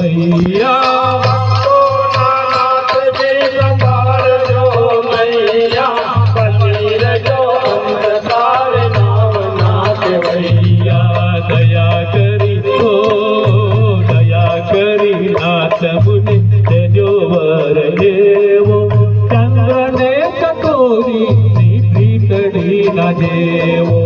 ભૈયા મુનિ તેજો વર દેવો ચંદ્રને ચકોરી પ્રીતડી ના દેવો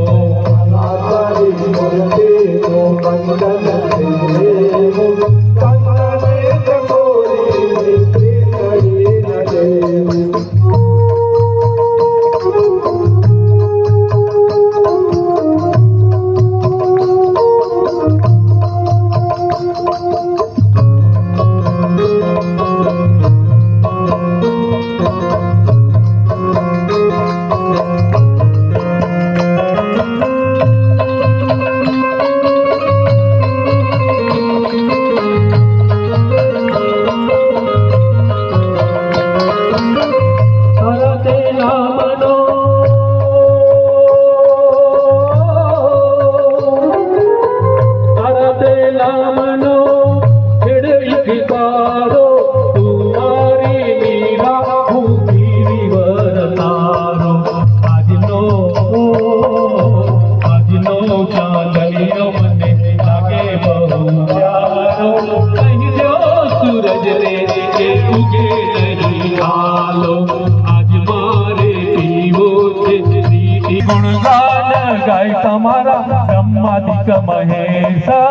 ગુણગાન ગાય તમારા બ્રહ્માદિક મહેશા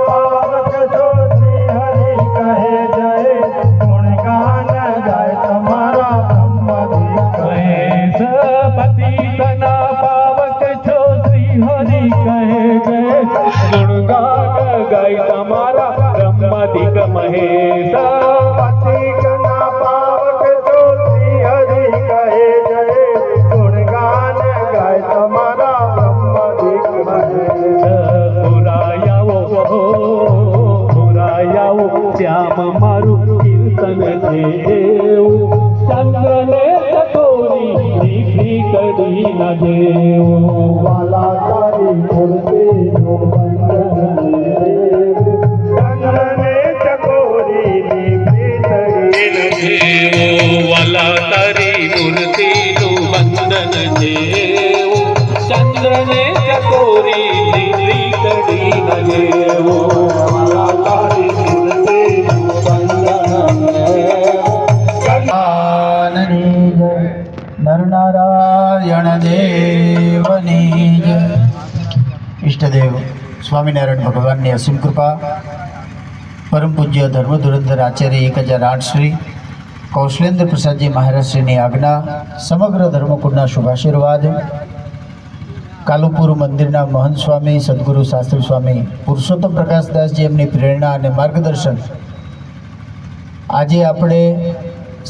પાવક છો શ્રી હરિ કહે જય ગુણગાન ગાય તમારા બ્રહ્માદિક મહેશ પતિતના પાવક છો શ્રી હરિ કહે જય ગુણગાન ગાય તમારા બ્રહ્માદિક મહેશા પતિતના પાવક છો શ્રી હરિ કહે જય ગુણગાન ગાય તમારા બ્રહ્માદિક મહેશ પુરાયાઓ શ્યામ મારું કીર્તન દેવું ચંદ્રને ચકોરી દીકરી કડી ન દેવું વાલા તારી મૂર્તિનો ચંદ્રને ચકોરી દીકરી કડી ન દેવું વાલા તારી મૂર્તિનું વંદન દેવું ચંદ્રને ચકોરી દીકરી કડી ન દેવું વાલા તારી મૂર્તિનું વંદન નરનારાયણ દેવની જય. ઈષ્ટદેવ સ્વામિનારાયણ ભગવાનની અસીમ કૃપા, પરમ પૂજ્ય ધર્મ ધુરંધર આચાર્ય 1008 શ્રી કૌશલેન્દ્ર પ્રસાદજી મહારાજશ્રીની આજ્ઞા, સમગ્ર ધર્મકુળના શુભાશીર્વાદ, કાલુપુર મંદિરના મહંત સ્વામી સદગુરુ શાસ્ત્રી સ્વામી પુરુષોત્તમ પ્રકાશદાસજી એમની પ્રેરણા અને માર્ગદર્શન આજે આપણે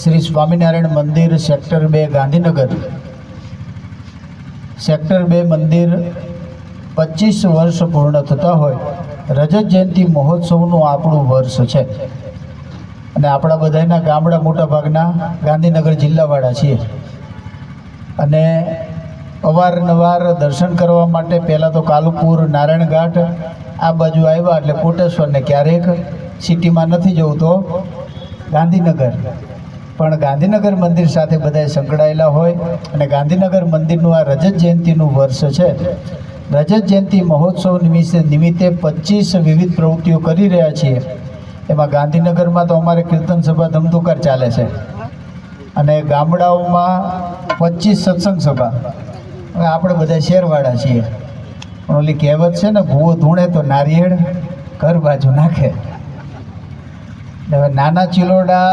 શ્રી સ્વામિનારાયણ મંદિર સેક્ટર 2 ગાંધીનગર, સેક્ટર 2 મંદિર 25 વર્ષ પૂર્ણ થતા હોય રજત જયંતિ મહોત્સવનું આપણું વર્ષ છે. અને આપણા બધાના ગામડા મોટા ભાગના ગાંધીનગર જિલ્લાવાળા છીએ અને અવારનવાર દર્શન કરવા માટે પહેલાં તો કાલુપુર નારાયણ ઘાટ આ બાજુ આવ્યા એટલે કોટેશ્વરને ક્યારેક સિટીમાં નથી જવું તો ગાંધીનગર, પણ ગાંધીનગર મંદિર સાથે બધાએ સંકળાયેલા હોય અને ગાંધીનગર મંદિરનું આ રજત જયંતિનું વર્ષ છે. રજત જયંતિ મહોત્સવ નિમિત્તે 25 વિવિધ પ્રવૃત્તિઓ કરી રહ્યા છીએ. એમાં ગાંધીનગરમાં તો અમારે કીર્તન સભા ધમધુકાર ચાલે છે અને ગામડાઓમાં 25 સત્સંગ સભા. હવે આપણે બધા શહેરવાળા છીએ, પણ ઓલી કહેવત છે ને, ભૂવો ધૂણે તો નારિયેળ ઘર બાજુ નાખે. હવે નાના ચિલોડા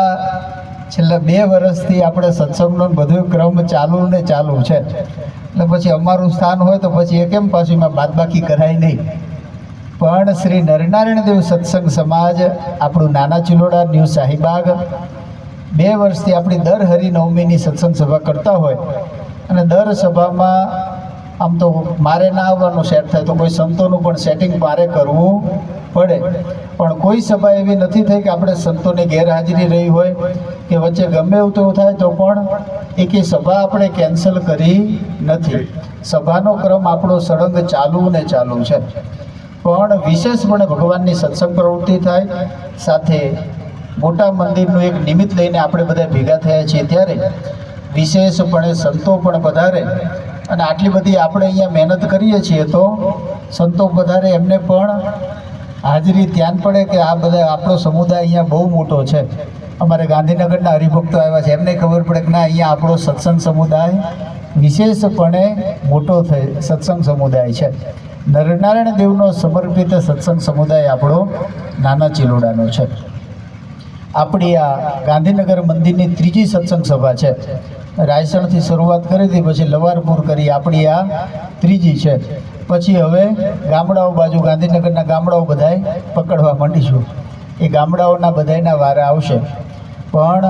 છેલ્લા 2 વર્ષથી આપણે સત્સંગનો બધું ક્રમ ચાલુ છે, એટલે પછી અમારું સ્થાન હોય તો પછી એ કેમ પાછું એમાં બાદબાકી કરાય નહીં. પણ શ્રી નરનારાયણ દેવ સત્સંગ સમાજ આપણું નાના ચિલોડા ન્યૂ શાહીબાગ 2 વર્ષથી આપણી દર હરિનવમીની સત્સંગ સભા કરતા હોય અને દર સભામાં આમ તો મારે ના આવવાનું સેટ થાય તો કોઈ સંતોનું પણ સેટિંગ મારે કરવું પડે, પણ કોઈ સભા એવી નથી થઈ કે આપણે સંતોની ગેરહાજરી રહી હોય કે વચ્ચે ગમે એવું તો થાય તો પણ એકે સભા આપણે કેન્સલ કરી નથી. સભાનો ક્રમ આપણો સળંગ ચાલુ છે. પણ વિશેષપણે ભગવાનની સત્સંગ પ્રવૃત્તિ થાય, સાથે મોટા મંદિરનું એક નિમિત્ત લઈને આપણે બધા ભેગા થયા છીએ ત્યારે વિશેષપણે સંતો પણ પધારે અને આટલી બધી આપણે અહીંયા મહેનત કરીએ છીએ તો સંતો પધારે એમને પણ હાજરી ધ્યાન પડે કે આ બધા આપણો સમુદાય અહીંયા બહુ મોટો છે. અમારે ગાંધીનગરના હરિભક્તો આવ્યા છે, એમને ખબર પડે કે ના અહીંયા આપણો સત્સંગ સમુદાય વિશેષપણે મોટો સત્સંગ સમુદાય છે. નરનારાયણ દેવનો સમર્પિત સત્સંગ સમુદાય આપણો નાના ચિલોડાનો છે. આપણી આ ગાંધીનગર મંદિરની ત્રીજી સત્સંગ સભા છે. રાયસણથી શરૂઆત કરી હતી, પછી લવારપુર કરી, આપણી આ ત્રીજી છે. પછી હવે ગામડાઓ બાજુ ગાંધીનગરના ગામડાઓ બધાય પકડવા માંડીશું. એ ગામડાઓના બધાયના વારા આવશે. પણ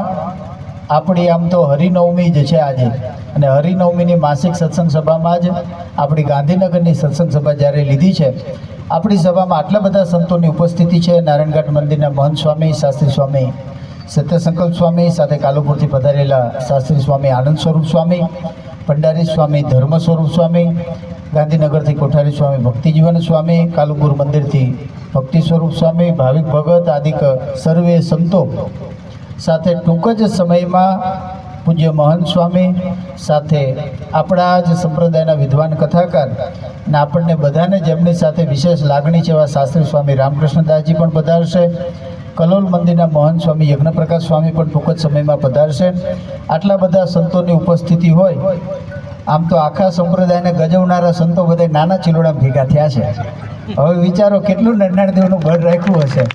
આપણી આમ તો હરિનવમી જ છે આજે, અને હરિનવમીની માસિક સત્સંગ સભામાં જ આપણી ગાંધીનગરની સત્સંગ સભા જ્યારે લીધી છે, આપણી સભામાં આટલા બધા સંતોની ઉપસ્થિતિ છે. નારાયણઘાટ મંદિરના મહંત સ્વામી, શાસ્ત્રી સ્વામી સત્યસંકલ્પ સ્વામી, સાથે કાલુપુરથી પધારેલા શાસ્ત્રી સ્વામી આનંદ સ્વરૂપ સ્વામી, ભંડારી સ્વામી ધર્મ સ્વરૂપ સ્વામી, ગાંધીનગરથી કોઠારી સ્વામી ભક્તિજીવન સ્વામી, કાલુપુર મંદિરથી ભક્તિ સ્વરૂપ સ્વામી, ભાવિક ભગત આદિક સર્વે સંતો, સાથે ટૂંક જ સમયમાં પૂજ્ય મહંત સ્વામી, સાથે આપણા જ સંપ્રદાયના વિદ્વાન કથાકાર અને આપણને બધાને જેમની સાથે વિશેષ લાગણી છે એવા શાસ્ત્રી સ્વામી રામકૃષ્ણદાસજી પણ પધારશે. કલોલ મંદિરના મહંત સ્વામી યજ્ઞપ્રકાશ સ્વામી પણ ટૂંક જ સમયમાં પધારશે. આટલા બધા સંતોની ઉપસ્થિતિ હોય, આમ તો આખા સંપ્રદાયને ગજવનારા સંતો બધા નાના ચિલોડા ભેગા થયા છે. હવે વિચારો કેટલું નરનારાયણ દેવનું બળ રાખ્યું હશે.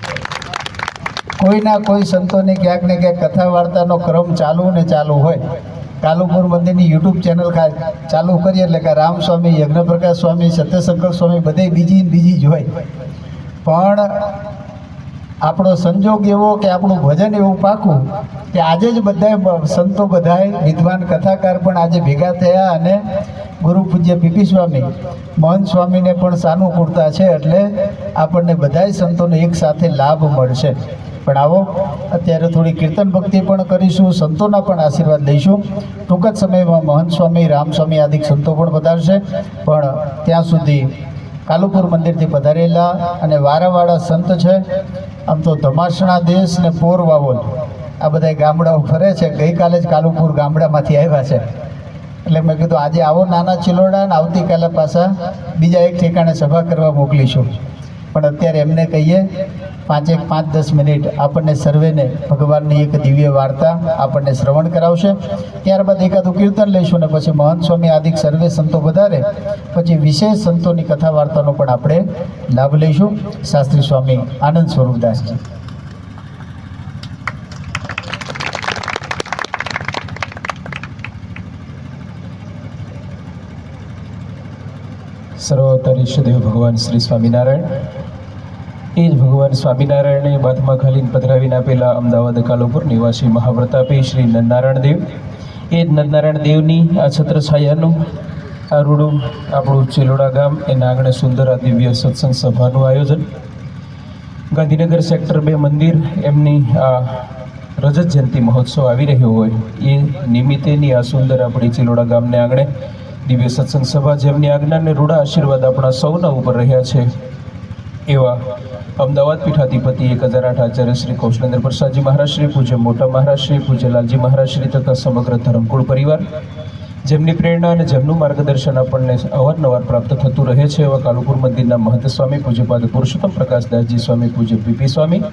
કોઈના કોઈ સંતોની ક્યાંક ને ક્યાંક કથા વાર્તાનો ક્રમ ચાલુ ને ચાલુ હોય. કાલુપુર મંદિરની યુટ્યુબ ચેનલ ચાલુ કરીએ એટલે કે રામસ્વામી, યજ્ઞપ્રકાશ સ્વામી, સત્યશંકર સ્વામી બધે બીજી જ હોય. પણ આપણો સંજોગ એવો કે આપણું ભજન એવું પાકું કે આજે જ બધાય સંતો બધાય વિદ્વાન કથાકાર પણ આજે ભેગા થયા અને ગુરુ પૂજ્ય પીપી સ્વામી મહંત સ્વામીને પણ સાનુકૂળતા છે, એટલે આપણને બધાય સંતોને એક સાથે લાભ મળશે. પણ આવો અત્યારે થોડી કીર્તન ભક્તિ પણ કરીશું, સંતોના પણ આશીર્વાદ લઈશું. ટૂંક જ સમયમાં મહંત સ્વામી, રામસ્વામી આદિ સંતો પણ પધારશે. પણ ત્યાં સુધી કાલુપુર મંદિરથી પધારેલા અને વારાવાળા સંત છે. આમ તો ધમાસણા દેશ ને પોર વાવોલ આ બધા ગામડાઓ ફરે છે. ગઈકાલે જ કાલુપુર ગામડામાંથી આવ્યા છે, એટલે મેં કીધું આજે આવો નાના ચિલોડા ને આવતીકાલે પાછા બીજા એક ઠેકાણે સભા કરવા મોકલીશું. પણ અત્યારે એમને કહીએ 5-10 મિનિટ આપણને સર્વેને ભગવાનની એક દિવ્ય વાર્તા આપણને શ્રવણ કરાવશે. ત્યારબાદ એકાદું કીર્તન લઈશું ને પછી મહંત સ્વામી આદિક સર્વે સંતો વધારે પછી વિશેષ સંતોની કથા વાર્તાનો પણ આપણે લાભ લઈશું. શાસ્ત્રી સ્વામી આનંદ સ્વરૂપદાસજી. સર્વોત્તર ઈષ્ટદેવ ભગવાન શ્રી સ્વામિનારાયણ. એ જ ભગવાન સ્વામિનારાયણને બાથમાં ખાલીને પધરાવીને આપેલા અમદાવાદ કાલુપુર નિવાસી મહાપ્રતાપી શ્રી નરનારાયણ દેવ. એ જ નરનારાયણ દેવની આ છત્રછાયાનું આ રૂડું આપણું ચિલોડા ગામ એના આંગણે સુંદર આ દિવ્ય સત્સંગ સભાનું આયોજન. ગાંધીનગર સેક્ટર 2 મંદિર એમની આ રજત જયંતિ મહોત્સવ આવી રહ્યો હોય એ નિમિત્તેની આ સુંદર આપણી ચિલોડા ગામને આંગણે દિવ્ય સત્સંગ સભા, જેમની આજ્ઞાને રૂડા આશીર્વાદ આપણા સૌના ઉપર રહ્યા છે એવા અમદાવાદ પીઠાધિપતિ 1008 આચાર્ય શ્રી કૌશલેન્દ્ર પ્રસાદજી મહારાજ શ્રી, પૂજ્ય મોટા મહારાજ શ્રી, પૂજ્ય લાલજી મહારાજ શ્રી તથા સમગ્ર ધરમકુળ પરિવાર, જેમની પ્રેરણા અને જેમનું માર્ગદર્શન આપણને અવારનવાર પ્રાપ્ત થતું રહે છે એવા કાલુપુર મંદિરના મહંત સ્વામી પૂજ્યપાદ પુરુષોત્તમ પ્રકાશદાસજી સ્વામી, પૂજ્ય પીપી સ્વામી.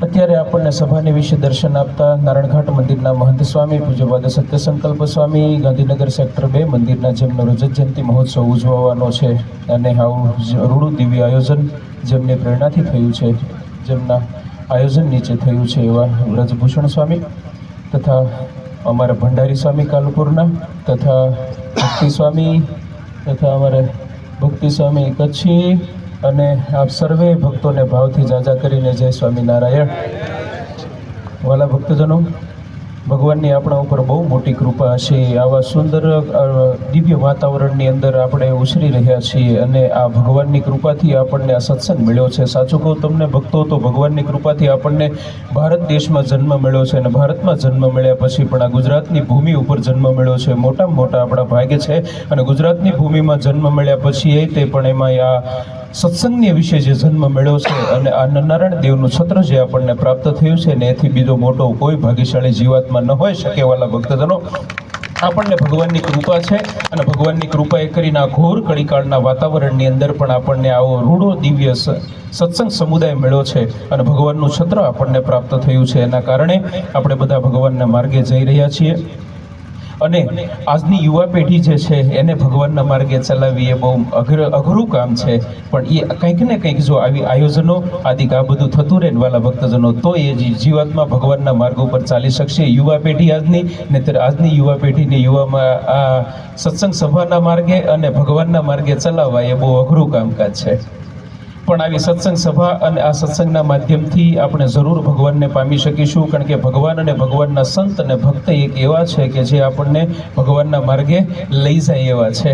અત્યારે આપણને સભાની વિશે દર્શન આપતા નારાયણઘાટ મંદિરના મહંત સ્વામી પૂજ્યપાદ સત્યસંકલ્પ સ્વામી, ગાંધીનગર સેક્ટર 2 મંદિરના જેમનો રજત જયંતિ મહોત્સવ ઉજવવાનો છે અને આવું રૂડું દિવ્ય આયોજન જેમની પ્રેરણાથી થયું છે, જેમના આયોજન નીચે થયું છે એવા વ્રજભૂષણ સ્વામી તથા અમારા ભંડારી સ્વામી કાલુપુરના તથા ભક્તિ સ્વામી તથા અમારા ભક્તિ સ્વામી કચ્છી અને આપ સર્વે ભક્તોને ભાવથી જાજા કરીને જય સ્વામિનારાયણ. વાલા ભક્તજનો, ભગવાનની આપણા ઉપર બહુ મોટી કૃપા છે. આવા સુંદર દિવ્ય વાતાવરણની અંદર આપણે ઉછરી રહ્યા છીએ અને આ ભગવાનની કૃપાથી આપણને આ સત્સંગ મળ્યો છે. સાચું કહું તમને ભક્તો, તો ભગવાનની કૃપાથી આપણને ભારત દેશમાં જન્મ મળ્યો છે અને ભારતમાં જન્મ મળ્યા પછી પણ આ ગુજરાતની ભૂમિ ઉપર જન્મ મળ્યો છે. મોટામાં મોટા આપણા ભાગ્ય છે અને ગુજરાતની ભૂમિમાં જન્મ મળ્યા પછી તે પણ એમાં આ સત્સંગની વિશે જે જન્મ મળ્યો છે અને આ નરનારાયણ દેવનું છત્ર જે આપણને પ્રાપ્ત થયું છે ને એથી બીજો મોટો કોઈ ભાગ્યશાળી જીવાત્મા ન હોઈ શકે. વાલા ભક્તજનો, આપણને ભગવાનની કૃપા છે અને ભગવાનની કૃપા એ કરીને આ ઘોર કળીકાળના વાતાવરણની અંદર પણ આપણને આવો રૂડો દિવ્ય સત્સંગ સમુદાય મળ્યો છે અને ભગવાનનું છત્ર આપણને પ્રાપ્ત થયું છે. એના કારણે આપણે બધા ભગવાનના માર્ગે જઈ રહ્યા છીએ અને આજની યુવા પેઢી જે છે એને ભગવાનના માર્ગે ચલાવવી એ બહુ અઘરું કામ છે. પણ એ કંઈક ને કંઈક જો આવી આયોજનો આદિક આ બધું થતું રહે વાલા ભક્તજનો, તો એ જીવાત્મા ભગવાનના માર્ગ ઉપર ચાલી શકશે. યુવા પેઢી આજની નહીંતર આજની યુવા પેઢીને યુવામાં આ સત્સંગ સભાના માર્ગે અને ભગવાનના માર્ગે ચલાવવા એ બહુ અઘરું કામકાજ છે. પણ આવી સત્સંગ સભા અને આ સત્સંગના માધ્યમથી આપણે જરૂર ભગવાનને પામી શકીશું. કારણ કે ભગવાન અને ભગવાનના સંત અને ભક્ત એક એવા છે કે જે આપણને ભગવાનના માર્ગે લઈ જાય એવા છે.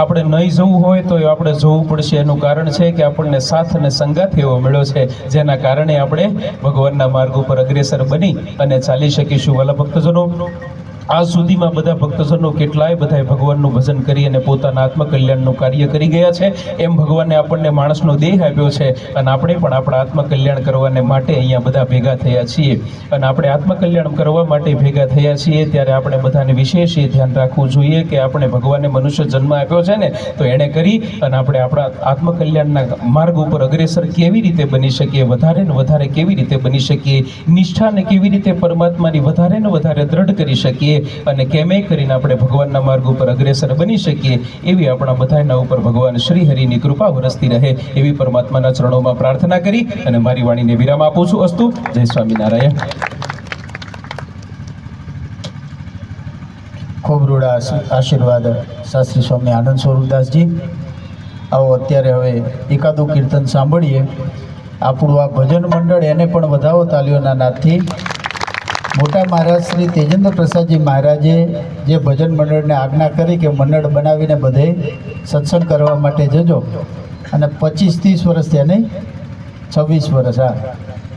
આપણે નહીં જવું હોય તો આપણે જવું પડશે. એનું કારણ છે કે આપણને સાથ અને સંગાથ એવો મળ્યો છે જેના કારણે આપણે ભગવાનના માર્ગ ઉપર અગ્રેસર બની અને ચાલી શકીશું. વાલા ભક્તજનો, આજ સુધીમાં બધા ભક્તજનો કેટલાય બધાએ ભગવાનનું ભજન કરી અને પોતાના આત્મકલ્યાણનું કાર્ય કરી ગયા છે. એમ ભગવાને આપણને માણસનો દેહ આપ્યો છે અને આપણે પણ આપણા આત્મકલ્યાણ કરવાને માટે અહીંયા બધા ભેગા થયા છીએ. અને આપણે આત્મકલ્યાણ કરવા માટે ભેગા થયા છીએ ત્યારે આપણે બધાને વિશેષ એ ધ્યાન રાખવું જોઈએ કે આપણે ભગવાને મનુષ્ય જન્મ આપ્યો છે ને, તો એણે કરી અને આપણે આપણા આત્મકલ્યાણના માર્ગ ઉપર અગ્રેસર કેવી રીતે બની શકીએ, વધારે ને વધારે કેવી રીતે બની શકીએ, નિષ્ઠાને કેવી રીતે પરમાત્માની વધારે ને વધારે દ્રઢ કરી શકીએ અને કેમે કરીને આપણે ભગવાનના માર્ગ ઉપર અગ્રેસર બની શકીએ, એવી આપણા બધાના ઉપર ભગવાન શ્રી હરિની કૃપા વરસતી રહે એવી પરમાત્માના ચરણોમાં પ્રાર્થના કરી અને મારી વાણીને વિરામ આપું છું. અસ્તુ. જય સ્વામિનારાયણ. ખૂબ રૂડા આશીર્વાદ શાસ્ત્રી સ્વામી આનંદ સ્વરૂપદાસજી. આવો અત્યારે હવે એકાદું કીર્તન સાંભળીએ. આપણું આ ભજન મંડળ એને પણ વધાવો તાલીઓના નાદથી. મોટા મહારાજ શ્રી તેજેન્દ્ર પ્રસાદજી મહારાજે જે ભજન મંડળને આજ્ઞા કરી કે મંડળ બનાવીને બધે સત્સંગ કરવા માટે જજો, અને 25-30 વર્ષ થયા નહીં, 26 વર્ષ, હા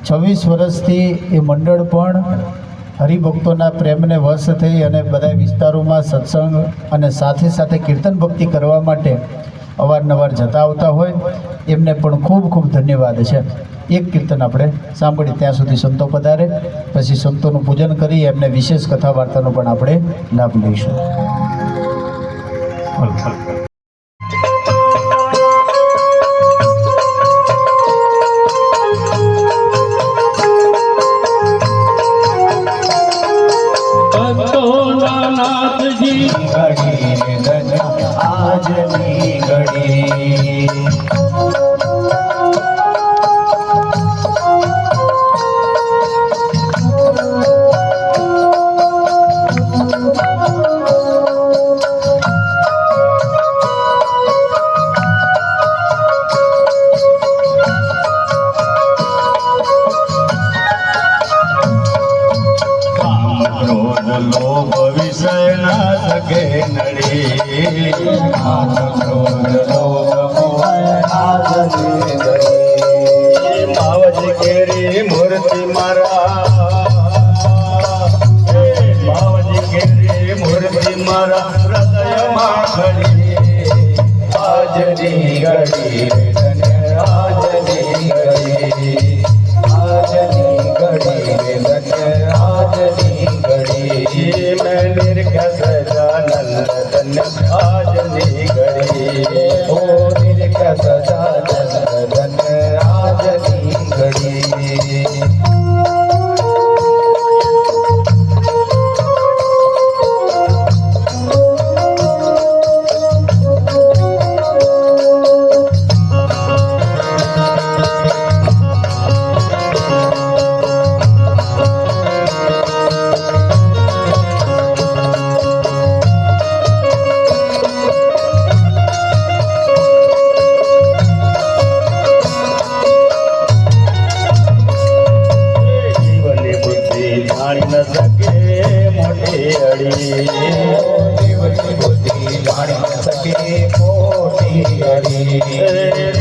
26 વર્ષથી એ મંડળ પણ હરિભક્તોના પ્રેમને વશ થઈ અને બધા વિસ્તારોમાં સત્સંગ અને સાથે સાથે કીર્તન ભક્તિ કરવા માટે અવારનવાર જતા આવતા હોય. એમને પણ ખૂબ ખૂબ ધન્યવાદ છે. એક કીર્તન આપણે સાંભળી, ત્યાં સુધી સંતો પધારે, પછી સંતોનું પૂજન કરી એમને વિશેષ કથા વાર્તાનો પણ આપણે લાભ લઈશું. આજની ઘડી લોભ વિષય ના સકે નડી, માવજી કેરી મૂર્તિ મારા, માવજી કેરી મૂર્તિ મારા હૃદયમાં ઘડી. આજની ઘડી આજની ઘડી આજની ઘડી આજની ઘડી मैं निर्गत सजानंद धन्य આજની ઘડી, ઓ निर्गत सजानंद धन्य આજની ઘડી.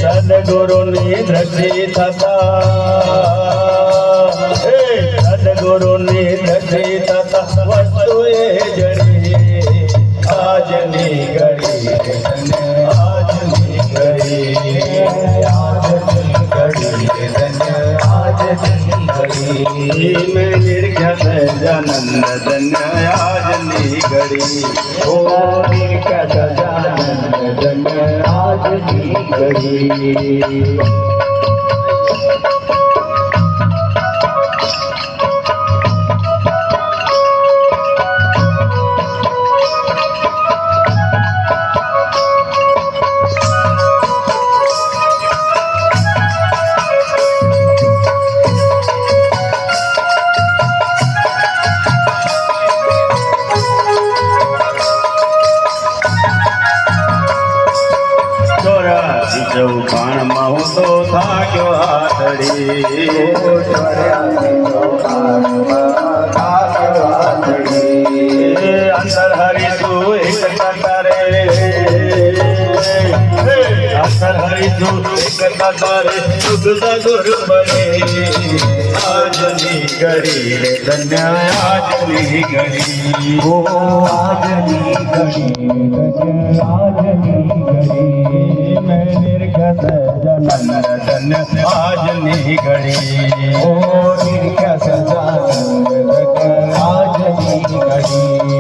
સદગુરુની દ્રષ્ટિ થતા સદગુરુની દ્રષ્ટિ થતા વસ્તુ એ જડી આજની ઘડી આજની ઘડી આજની ઘડી મેં નિર્ખ્યાત જાનંદ ધન્ય આજની ઘડી ઓ નિર્ખ્યાત જાનંદ ધન્ય આજની ઘડી ચૌખાણમાં હું તો થાક્યો હાથડી અંદર હરીશું એક તારે અંદર હરીશું એક તારે શુદ્ધ ગુર બને આજની ઘડી રે ધન્ય આજની ઘડી ઓ આજની ઘડી આજની ઘડી મેં નિર્ગત જનન ધન્ય આજની ઘડી ઓ નિર્ગત જનન આજની ઘડી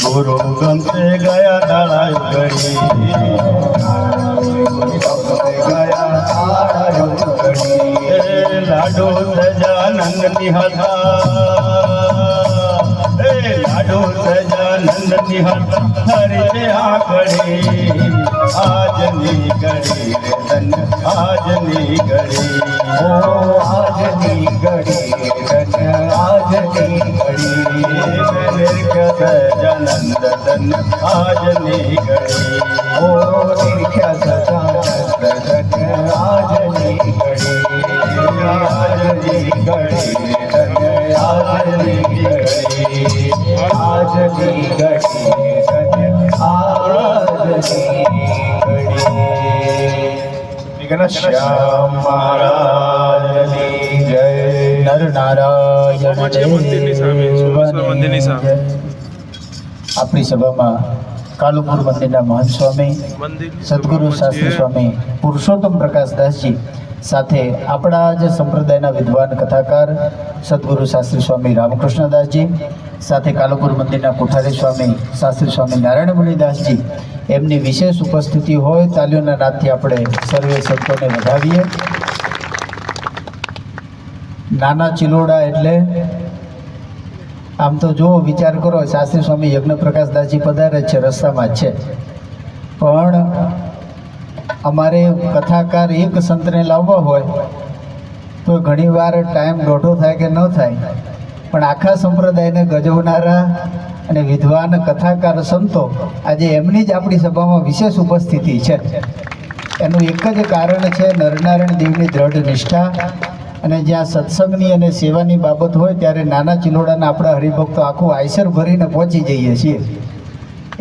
ગુરુ ગમતે ગયા તાળાય ઘડી લાડો સજાનંદ નિહાળતા લાડો સજાનંદ નિહાળતા હરે આ ઘડી આજની ઘડી રે ધન્ય આજની ઘડી ઓ આજની ઘડી ધન્ય આજની ઘડી નિર્ગત જનંદ ધન્ય આજની ઘડી ઓ નિર્ગત જનંદ ધન્ય આજની ઘડી આજની ઘડી ધન્ય આજની ઘડી આજની ઘડી ધન્ય આજની ઘડી શ્યામ મહારાજની જય નર નારાયણ દેવની જય. આપણી સભામાં કાલુપુર મંદિરના મહંત સ્વામી સદગુરુ શાસ્ત્રી સ્વામી પુરુષોત્તમ પ્રકાશદાસજી સાથે આપણા જ સંપ્રદાયના વિદ્વાન કથાકાર સદગુરુ શાસ્ત્રી સ્વામી રામકૃષ્ણદાસજી સાથે કાલુપુર મંદિરના કોઠારી સ્વામી શાસ્ત્રી સ્વામી નારાયણ મુનિદાસજી એમની વિશેષ ઉપસ્થિતિ હોય. તાલીઓના નાદથી આપણે સર્વે સંતોને વધાવીએ. નાના ચિલોડા એટલે આમ તો જો વિચાર કરો શાસ્ત્રી સ્વામી યજ્ઞ પ્રકાશદાસજી પધારે છે રસ્તામાં જ છે, પણ અમારે કથાકાર એક સંતને લાવવા હોય તો ઘણીવાર ટાઈમ દોઢો થાય કે ન થાય, પણ આખા સંપ્રદાયને ગજવનારા અને વિદ્વાન કથાકાર સંતો આજે એમની જ આપણી સભામાં વિશેષ ઉપસ્થિતિ છે. એનું એક જ કારણ છે નરનારાયણ દેવની દ્રઢ નિષ્ઠા, અને જ્યાં સત્સંગની અને સેવાની બાબત હોય ત્યારે નાના ચિલોડાના આપણા હરિભક્તો આખું આયસર ભરીને પહોંચી જઈએ છીએ.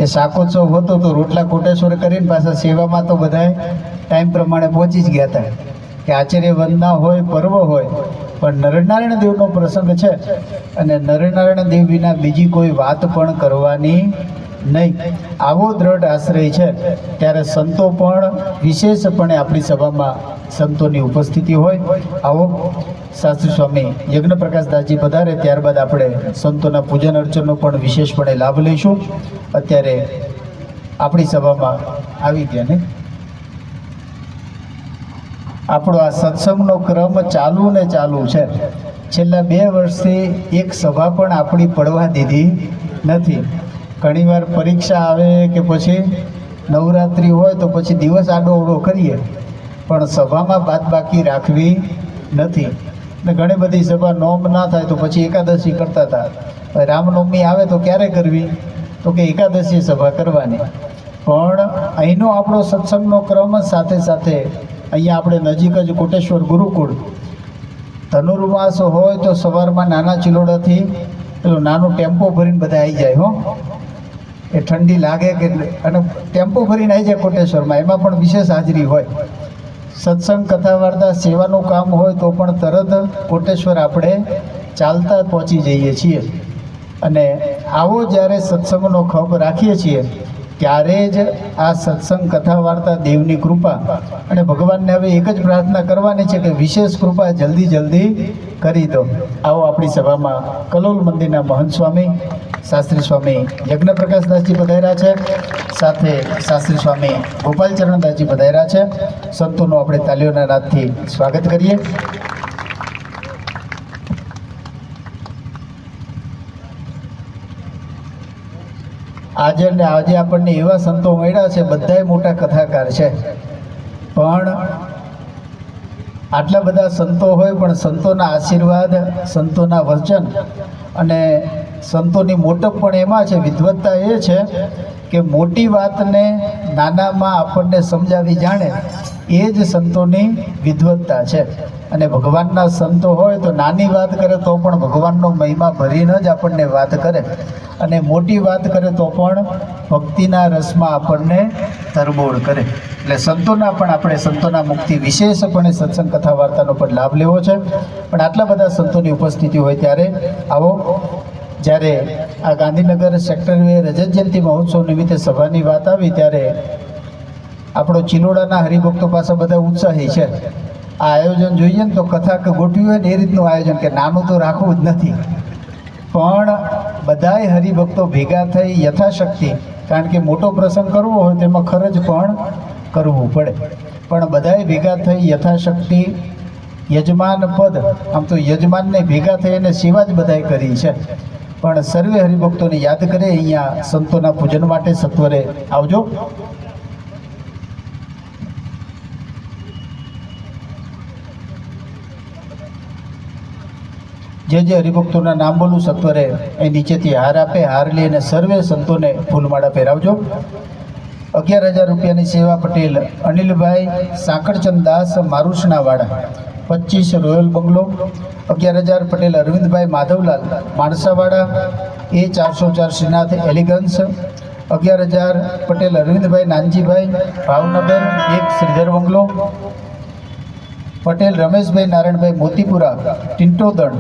એ શાકોત્સવ હતો તો રોટલા કોટેશ્વર કરીને પાછા સેવામાં તો બધાએ ટાઈમ પ્રમાણે પહોંચી જ ગયા હતા કે આચાર્ય વંદના હોય, પર્વ હોય, પણ નરનારાયણ દેવનો પ્રસંગ છે અને નરનારાયણ દેવ વિના બીજી કોઈ વાત પણ કરવાની નહીં. આવો દ્રઢ આશ્રય છે ત્યારે સંતો પણ વિશેષપણે આપણી સભામાં સંતોની ઉપસ્થિતિ હોય. આવો શાસ્ત્રી સ્વામી યજ્ઞ પ્રકાશદાસજી પધારે ત્યારબાદ આપણે સંતોના પૂજન અર્ચનનો પણ વિશેષપણે લાભ લઈશું. અત્યારે આપણી સભામાં આવી ગયા ને આપણો આ સત્સંગનો ક્રમ ચાલુ ને ચાલુ છે. છેલ્લા 2 વર્ષથી એક સભા પણ આપણી પડવા દીધી નથી. ઘણીવાર પરીક્ષા આવે કે પછી નવરાત્રિ હોય તો પછી દિવસ આડો અવળો કરીએ, પણ સભામાં બાદબાકી રાખવી નથી. ને ઘણી બધી સભા નોમ ના થાય તો પછી એકાદશી કરતા હતા. હવે રામનવમી આવે તો ક્યારે કરવી? તો કે એકાદશી સભા કરવાની. પણ અહીંનો આપણો સત્સંગનો ક્રમ સાથે સાથે અહીંયા આપણે નજીક જ કોટેશ્વર ગુરુકુળ ધનુર્માસ હોય તો સવારમાં નાના ચિલોડાથી પેલું નાનું ટેમ્પો ભરીને બધા આવી જાય. એ ઠંડી લાગે કે અને ટેમ્પો ભરીને આવી જાય કોટેશ્વરમાં. એમાં પણ વિશેષ હાજરી હોય. સત્સંગ કથા વાર્તા સેવાનું કામ હોય તો પણ તરત કોટેશ્વર આપણે ચાલતા પહોંચી જઈએ છીએ. અને આવો જ્યારે સત્સંગનો ખપ રાખીએ છીએ ત્યારે જ આ સત્સંગ કથા વાર્તા દેવની કૃપા અને ભગવાનને હવે એક જ પ્રાર્થના કરવાની છે કે વિશેષ કૃપા જલ્દી કરી દો. આવો આપણી સભામાં કલોલ મંદિરના મહંત સ્વામી શાસ્ત્રી સ્વામી યજ્ઞ પ્રકાશદાસજી પધાર્યા છે. સાથે શાસ્ત્રી સ્વામી ગોપાલચરણદાસજી પધાર્યા છે. સંતોનું આપણે તાલીઓના નાદથી સ્વાગત કરીએ. આજે આપણને એવા સંતો મળ્યા છે, બધાય મોટા કથાકાર છે, પણ આટલા બધા સંતો હોય પણ સંતોના આશીર્વાદ, સંતોના વચન અને સંતોની મોટપ પણ એમાં છે, વિદ્વત્તા એ છે કે મોટી વાતને નાનામાં આપણને સમજાવી જાણે એ જ સંતોની વિદ્વત્તા છે. અને ભગવાનના સંતો હોય તો નાની વાત કરે તો પણ ભગવાનનો મહિમા ભરીને જ આપણને વાત કરે, અને મોટી વાત કરે તો પણ ભક્તિના રસમાં આપણને તરબોળ કરે. એટલે સંતોના પણ આપણે સંતોના મુક્તિ વિશેષપણે સત્સંગ કથા વાર્તાનો પણ લાભ લેવો છે. પણ આટલા બધા સંતોની ઉપસ્થિતિ હોય ત્યારે આવો, જ્યારે આ ગાંધીનગર સેક્ટર રજત જયંતિ મહોત્સવ નિમિત્તે સભાની વાત આવી ત્યારે આપણો ચિલોડાના હરિભક્તો પાસે બધા ઉત્સાહી છે. આ આયોજન જોઈએ ને તો કથા ગોઠવી હોય ને એ રીતનું આયોજન, કે નાનું તો રાખવું જ નથી, પણ બધાય હરિભક્તો ભેગા થઈ યથાશક્તિ, કારણ કે મોટો પ્રસંગ કરવો હોય તેમાં ખર્ચ પણ કરવું પડે, પણ બધાય ભેગા થઈ યથાશક્તિ યજમાન પદ, આમ તો યજમાનને ભેગા થઈ અને સેવા જ બધાએ કરી છે, પણ સર્વે હરિભક્તોને યાદ કરે અહીંયા સંતોના પૂજન માટે સત્વરે આવજો. જે હરિભક્તોના નામ બોલું સત્વરે એ નીચેથી હાર આપે, હાર લઈ અને સર્વે સંતોને ફૂલમાળા પહેરાવજો. 11,000 રૂપિયાની સેવા પટેલ અનિલભાઈ સાંકળચંદદાસ મારુસણાવાડા 25 રોયલ બંગલો. 11,000 પટેલ અરવિંદભાઈ માધવલાલ માણસાવાડા એ 404 શ્રીનાથ એલિગન્સ. 11,000 પટેલ અરવિંદભાઈ નાનજીભાઈ ભાવનગર 1 શ્રીધર બંગલો. પટેલ રમેશભાઈ નારાયણભાઈ મોતીપુરા ટિન્ટોદણ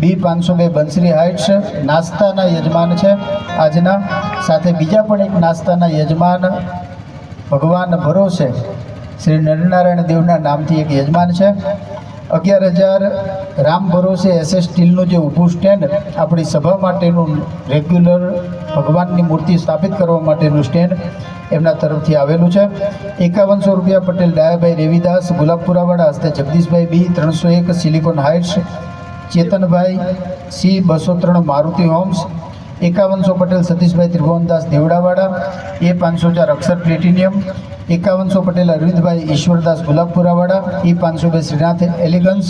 B502 બંસરી હાઇટ્સ નાસ્તાના યજમાન છે આજના. સાથે બીજા પણ એક નાસ્તાના યજમાન ભગવાન ભરોસે શ્રી નરનારાયણ દેવના નામથી એક યજમાન છે. 11,000 રામ ભરોસે SS સ્ટીલનું જે ઊભું સ્ટેન્ડ આપણી સભા માટેનું રેગ્યુલર ભગવાનની મૂર્તિ સ્થાપિત કરવા માટેનું સ્ટેન્ડ એમના તરફથી આવેલું છે. 5100 રૂપિયા પટેલ ડાયાભાઈ રેવીદાસ ગુલાબપુરાવાડા હસ્તે Jagdishbhai B301 silicon heights. Chetanbhai C203 Maruti homes. 5100 Patel Satishbhai Tribhuvandas દેવડાવાડા A504 અક્ષર પ્લેટિનિયમ. 5100 પટેલ અરવિંદભાઈ ઈશ્વરદાસ ગુલાબપુરાવાડા E502 શ્રીનાથ એલિગન્સ.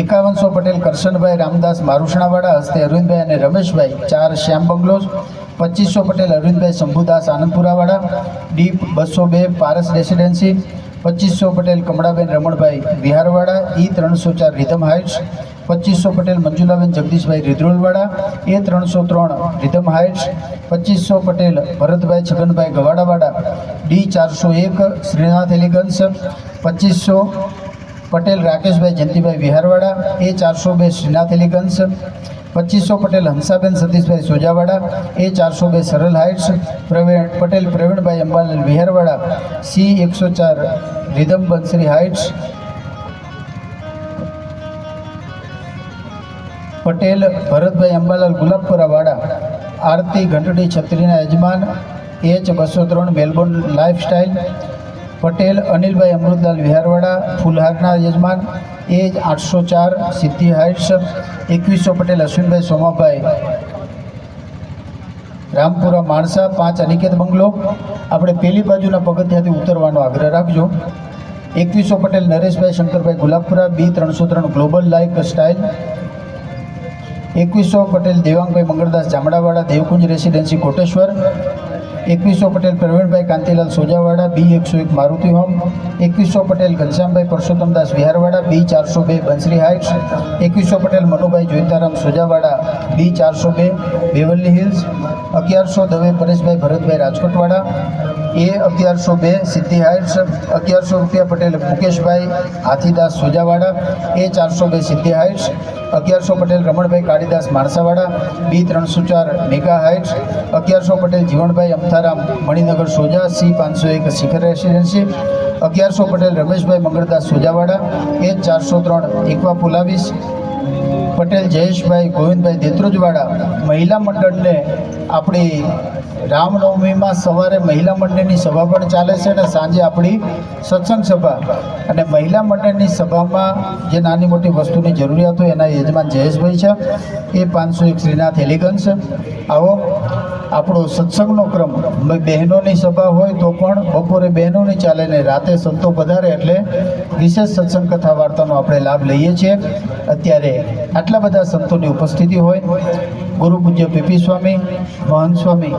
5100 પટેલ કરશનભાઈ રામદાસ મારુસણાવાડા હસ્તે અરવિંદભાઈ અને રમેશભાઈ 4 શ્યામ બંગલોઝ. 2500 પટેલ અરવિંદભાઈ શંભુદાસ આનંદપુરાવાડા D202 પારસ રેસિડેન્સી. 2500 પટેલ કમળાબેન રમણભાઈ વિહારવાડા E304 rhythm heights. 2500 Patel Manjulaben Jagdishbhai રિદ્રોલવાડા A303 rhythm heights. 2500 Patel Bharatbhai Chhaganbhai ગવાડાવાડા D401 શ્રીનાથ એલિગન્સ. 2500 પટેલ રાકેશભાઈ જયંતિભાઈ વિહારવાડા A402 શ્રીનાથ એલિગન્સ. 2500 પટેલ હંસાબેન સતીશભાઈ સોજાવાડા A402 સરળ હાઇટ્સ. પટેલ પ્રવીણભાઈ અંબાલાલ વિહારવાડા C104 rhythm Bansari heights. Patel Bharatbhai Ambalal ગુલાબપુરાવાડા આરતી ઘંટડી છત્રીના યજમાન H203 Melbourne lifestyle. Patel Anilbhai Amrutlal વિહારવાડા ફૂલહારના યજમાન A804 Siddhi heights. 2100 Patel Ashwinbhai Somabhai Rampura Mansa 5 Aniket bungalow. આપણે પેલી બાજુના પગથિયાથી ઉતરવાનો આગ્રહ રાખજો. 2100 Patel Nareshbhai Shankarbhai Gulabpura B303 global life style. 2100 Patel Devangbhai Mangaldas જામડાવાડા દેવકુંજ રેસિડેન્સી કોટેશ્વર. 2100 પટેલ પ્રવીણભાઈ કાંતિલાલ સોજાવાડા B101 મારુતિ હોમ. 2100 પટેલ ઘનશ્યામભાઈ પરસોત્તમદાસ વિહારવાડા B402 બંસરી હાઇટ્સ. 2100 પટેલ મનુભાઈ જોઈતારામ સોજાવાડા B402 Beverly Hills. 1100 Dave Pareshbhai Bharatbhai રાજકોટવાડા A1102 સિદ્ધિ હાઇટ્સ. 1100 રૂપિયા પટેલ મુકેશભાઈ હાથીદાસ સોજાવાડા A402 સિદ્ધિ હાઇટ્સ. 1100 પટેલ રમણભાઈ કાળીદાસ માણસાવાડા B304 mega heights. 1100 Patel Jivanbhai Amtharam Maninagar Soja C501 Shikhar residency. 1100 Patel Rameshbhai Mangaldas સોજાવાડા A403 એકવા પુલાવીસ. પટેલ જયેશભાઈ ગોવિંદભાઈ દેત્રોજવાડા. મહિલા મંડળને આપણી રામનવમીમાં સવારે મહિલા મંડળની સભા પણ ચાલે છે અને સાંજે આપણી સત્સંગ સભા. અને મહિલા મંડળની સભામાં જે નાની મોટી વસ્તુની જરૂરિયાત હોય એના યજમાન જયેશભાઈ છે A501 શ્રીનાથ એલિગન્સ. આવો આપણો સત્સંગનો ક્રમ બહેનોની સભા હોય તો પણ બપોરે બહેનોની ચાલે ને રાતે સંતો પધારે એટલે વિશેષ સત્સંગ કથા વાર્તાનો આપણે લાભ લઈએ છીએ. અત્યારે આટલા બધા સંતોની ઉપસ્થિતિ હોય. ગુરુ પૂજ્ય પીપી સ્વામી, મહંત સ્વામી,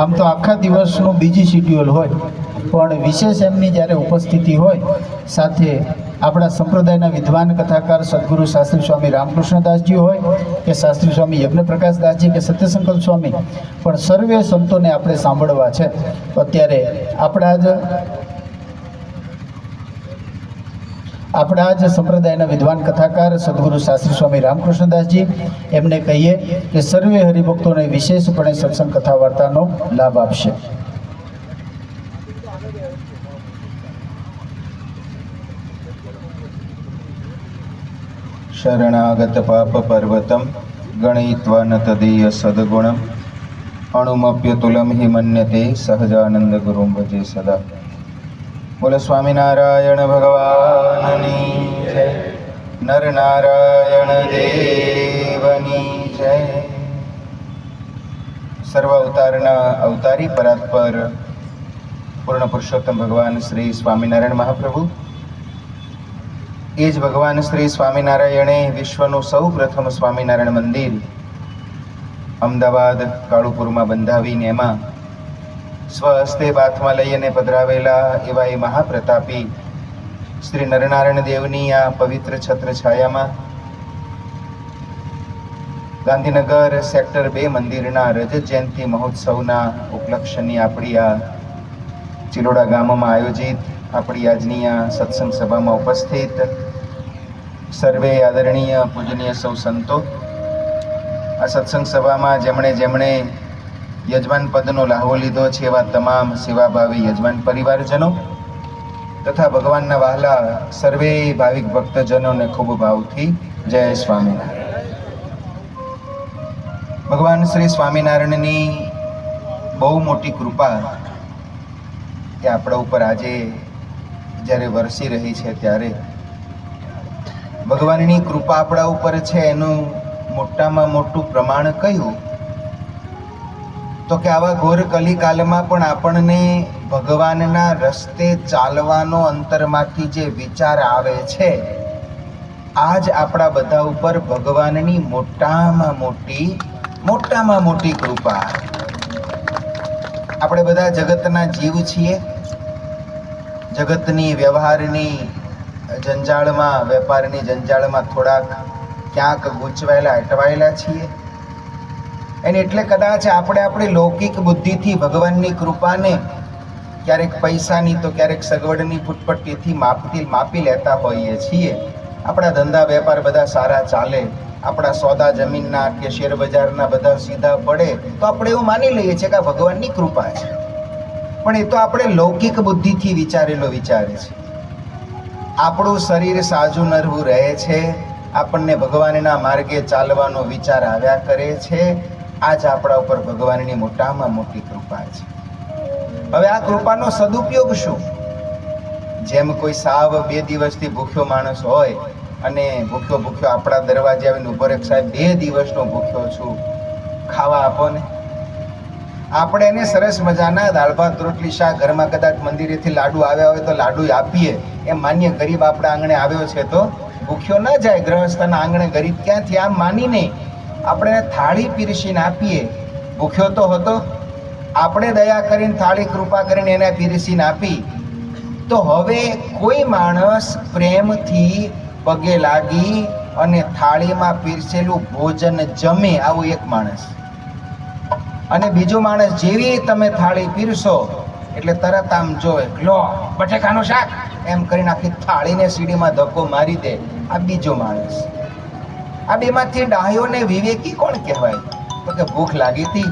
આમ તો આખા દિવસનું બીજી શિડ્યુલ હોય પણ વિશેષ એમની જ્યારે ઉપસ્થિતિ હોય સાથે આપણા સંપ્રદાયના વિદ્વાન કથાકાર સદગુરુ શાસ્ત્રી સ્વામી રામકૃષ્ણદાસજી હોય કે શાસ્ત્રી સ્વામી યજ્ઞપ્રકાશદાસજી કે સત્યસંકલ્પ સ્વામી, પણ સર્વે સંતોને આપણે સાંભળવા છે. અત્યારે આપણા જ સંપ્રદાયના વિદ્વાન કથાકાર સદગુરુ શાસ્ત્રી સ્વામી રામકૃષ્ણદાસજી, એમને કહીએ કે સર્વે હરિભક્તોને વિશેષપણે સત્સંગ કથા વાર્તાનો લાભ આપશે. શરણાગત પાપ પર્વતમ ગણયિત્વા ન તદીય સદગુણમ અણુમપ્યતુલમ હિ મન્યતે સહજાનંદ ગુરુમ ભજે સદા. બોલો સ્વામિનારાયણ ભગવાનની જય. નરનારાયણ દેવની જય. સર્વ અવતારના અવતારી પરાત્પર પૂર્ણ પુરુષોત્તમ ભગવાન શ્રી સ્વામિનારાયણ મહાપ્રભુ, એ જ ભગવાન શ્રી સ્વામિનારાયણે વિશ્વનું સૌ પ્રથમ સ્વામિનારાયણ મંદિર અમદાવાદ કાળુપુરમાં બંધાવીને એમાં સ્વહસ્તે બાથમાં લઈ અને પધરાવેલા એવા એ મહાપ્રતાપી શ્રી નરનારાયણ દેવની આ પવિત્ર છત્ર છાયામાં ગાંધીનગર સેક્ટર 2 મંદિરના રજત જયંતિ મહોત્સવના ઉપલક્ષની આપણી આ ચિલોડા ગામમાં આયોજિત આપણી આજની આ સત્સંગ સભામાં ઉપસ્થિત સર્વે આદરણીય પૂજનીય સૌ સંતો, આ સત્સંગ સભામાં જેમણે યજમાન પદનો લાહવો લીધો છે એવા તમામ સેવાભાવી યજમાન પરિવારજનો તથા ભગવાનના વહાલા સર્વે ભાવિક ભક્તજનોને ખૂબ ભાવથી જય સ્વામિનારાયણ. ભગવાન શ્રી સ્વામિનારાયણની બહુ મોટી કૃપા એ આપણા ઉપર આજે જ્યારે વરસી રહી છે ત્યારે ભગવાનની કૃપા આપણા ઉપર છે એનું મોટામાં મોટું પ્રમાણ કયું તો કે આવા ઘોર કલિકાલમાં પણ આપણને ભગવાનના રસ્તે ચાલવાનો અંતરમાંથી જે વિચાર આવે છે, આ જ આપણા બધા ઉપર ભગવાનની મોટામાં મોટી કૃપા. આપણે બધા જગતના જીવ છીએ. જગતની વ્યવહારની જંજાળમાં, વેપારની જંજાળમાં થોડાક ક્યાંક ગૂંચવાયેલા અટવાયેલા છીએ. અને એટલે કદાચ આપણે આપણી લૌકિક બુદ્ધિથી ભગવાનની કૃપાને ક્યારેક પૈસાની તો ક્યારેક સગવડની ફૂટપટ્ટીથી માપી લેતા હોઈએ છીએ. આપણા ધંધા વેપાર બધા સારા ચાલે, આપણા સોદા જમીનના કે શેર બજારના બધા સીધા પડે તો આપણે એવું માની લઈએ છીએ કે આ ભગવાનની કૃપા છે. પણ એ તો આપણે લૌકિક બુદ્ધિથી વિચારેલો વિચાર છે. આપણું શરીર સાજું નરવું રહે છે, આપણને ભગવાનના માર્ગે ચાલવાનો વિચાર આવ્યા કરે છે. આ જ આપણા ઉપર ભગવાનની મોટામાં મોટી કૃપા છે. હવે આ કૃપાનો સદુપયોગ શું? જેમ કોઈ સાવ 2 દિવસથી ભૂખ્યો માણસ હોય અને ભૂખ્યો આપણા દરવાજે આવીને ઉભો રહે, સાહેબ 2 દિવસનો ભૂખ્યો છું, ખાવા આપો ને. આપણે એને સરસ મજાના દાળ ભાત રોટલી શાક, ઘરમાં કદાચ મંદિરેથી લાડુ આવ્યા હોય તો લાડુ આપીએ, એમ માન્ય ગરીબ આપણા આંગણે આવ્યો છે તો ભૂખ્યો ન જાય. ગ્રહસ્થના આંગણે ગરીબ ક્યાંથી, આમ માનીને આપણે એને થાળી પીરસીને આપીએ. ભૂખ્યો તો હતો, આપણે દયા કરીને થાળી કૃપા કરીને એને પીરસીને આપી, તો હવે કોઈ માણસ પ્રેમથી પગે લાગી અને થાળીમાં પીરસેલું ભોજન જમે, આવું એક માણસ. અને બીજો માણસ જેવી તમે થાળી પીરસો એટલે તરત આમ જોવે, લો બટેકાનું શાક, એમ કરીને આખી થાળીને સીડીમાં ધક્કો મારી દે, આ બીજો માણસ. આ બેમાંથી ડાહ્યો ને વિવેકી કોણ કહેવાય? તો કે ભૂખ લાગી હતી,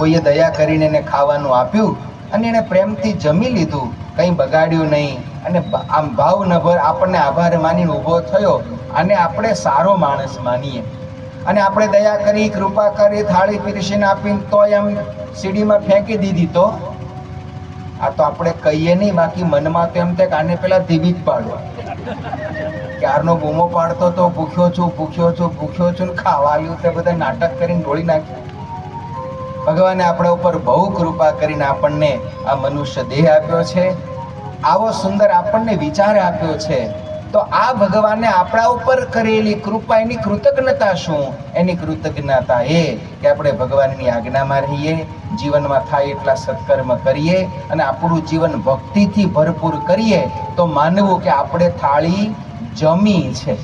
કોઈએ દયા કરીને એને ખાવાનું આપ્યું અને એને પ્રેમથી જમી લીધું, કંઈ બગાડ્યું નહીં, અને આમ ભાવનભર આપણને આભાર માનીને ઊભો થયો, અને આપણે સારો માણસ માનીએ. અને આપણે દયા કરી, કૃપા કરી, થાળી પીરસીને આપીને તોય એમ સીડીમાં ફેંકી દીધી, તો આ તો આપણે કહીએ નહીં, બાકી મનમાં તો એમ થાય કે આને પેલા ધીબી જ પાડો. ક્યારનો બૂમો પાડતો તો ભૂખ્યો છું, ભૂખ્યો છું, ભૂખ્યો છું, ને ખાવા આવ્યું તે બધા નાટક કરીને ઢોળી નાખ્યું. ભગવાને આપણા ઉપર બહુ કૃપા કરીને આપણને આ મનુષ્ય દેહ આપ્યો છે, આવો સુંદર આપણને વિચાર આપ્યો છે. તો આ ભગવાને આપણા ઉપર કરેલી કૃપા, એની કૃતજ્ઞતા શું? એની કૃતજ્ઞતા એ કે આપણે ભગવાનની આજ્ઞામાં રહીએ, જીવનમાં થાય એટલા સત્કર્મ કરીએ અને આપણું જીવન ભક્તિથી ભરપૂર કરીએ, તો માનવું કે આપણે થાળી જમી છે.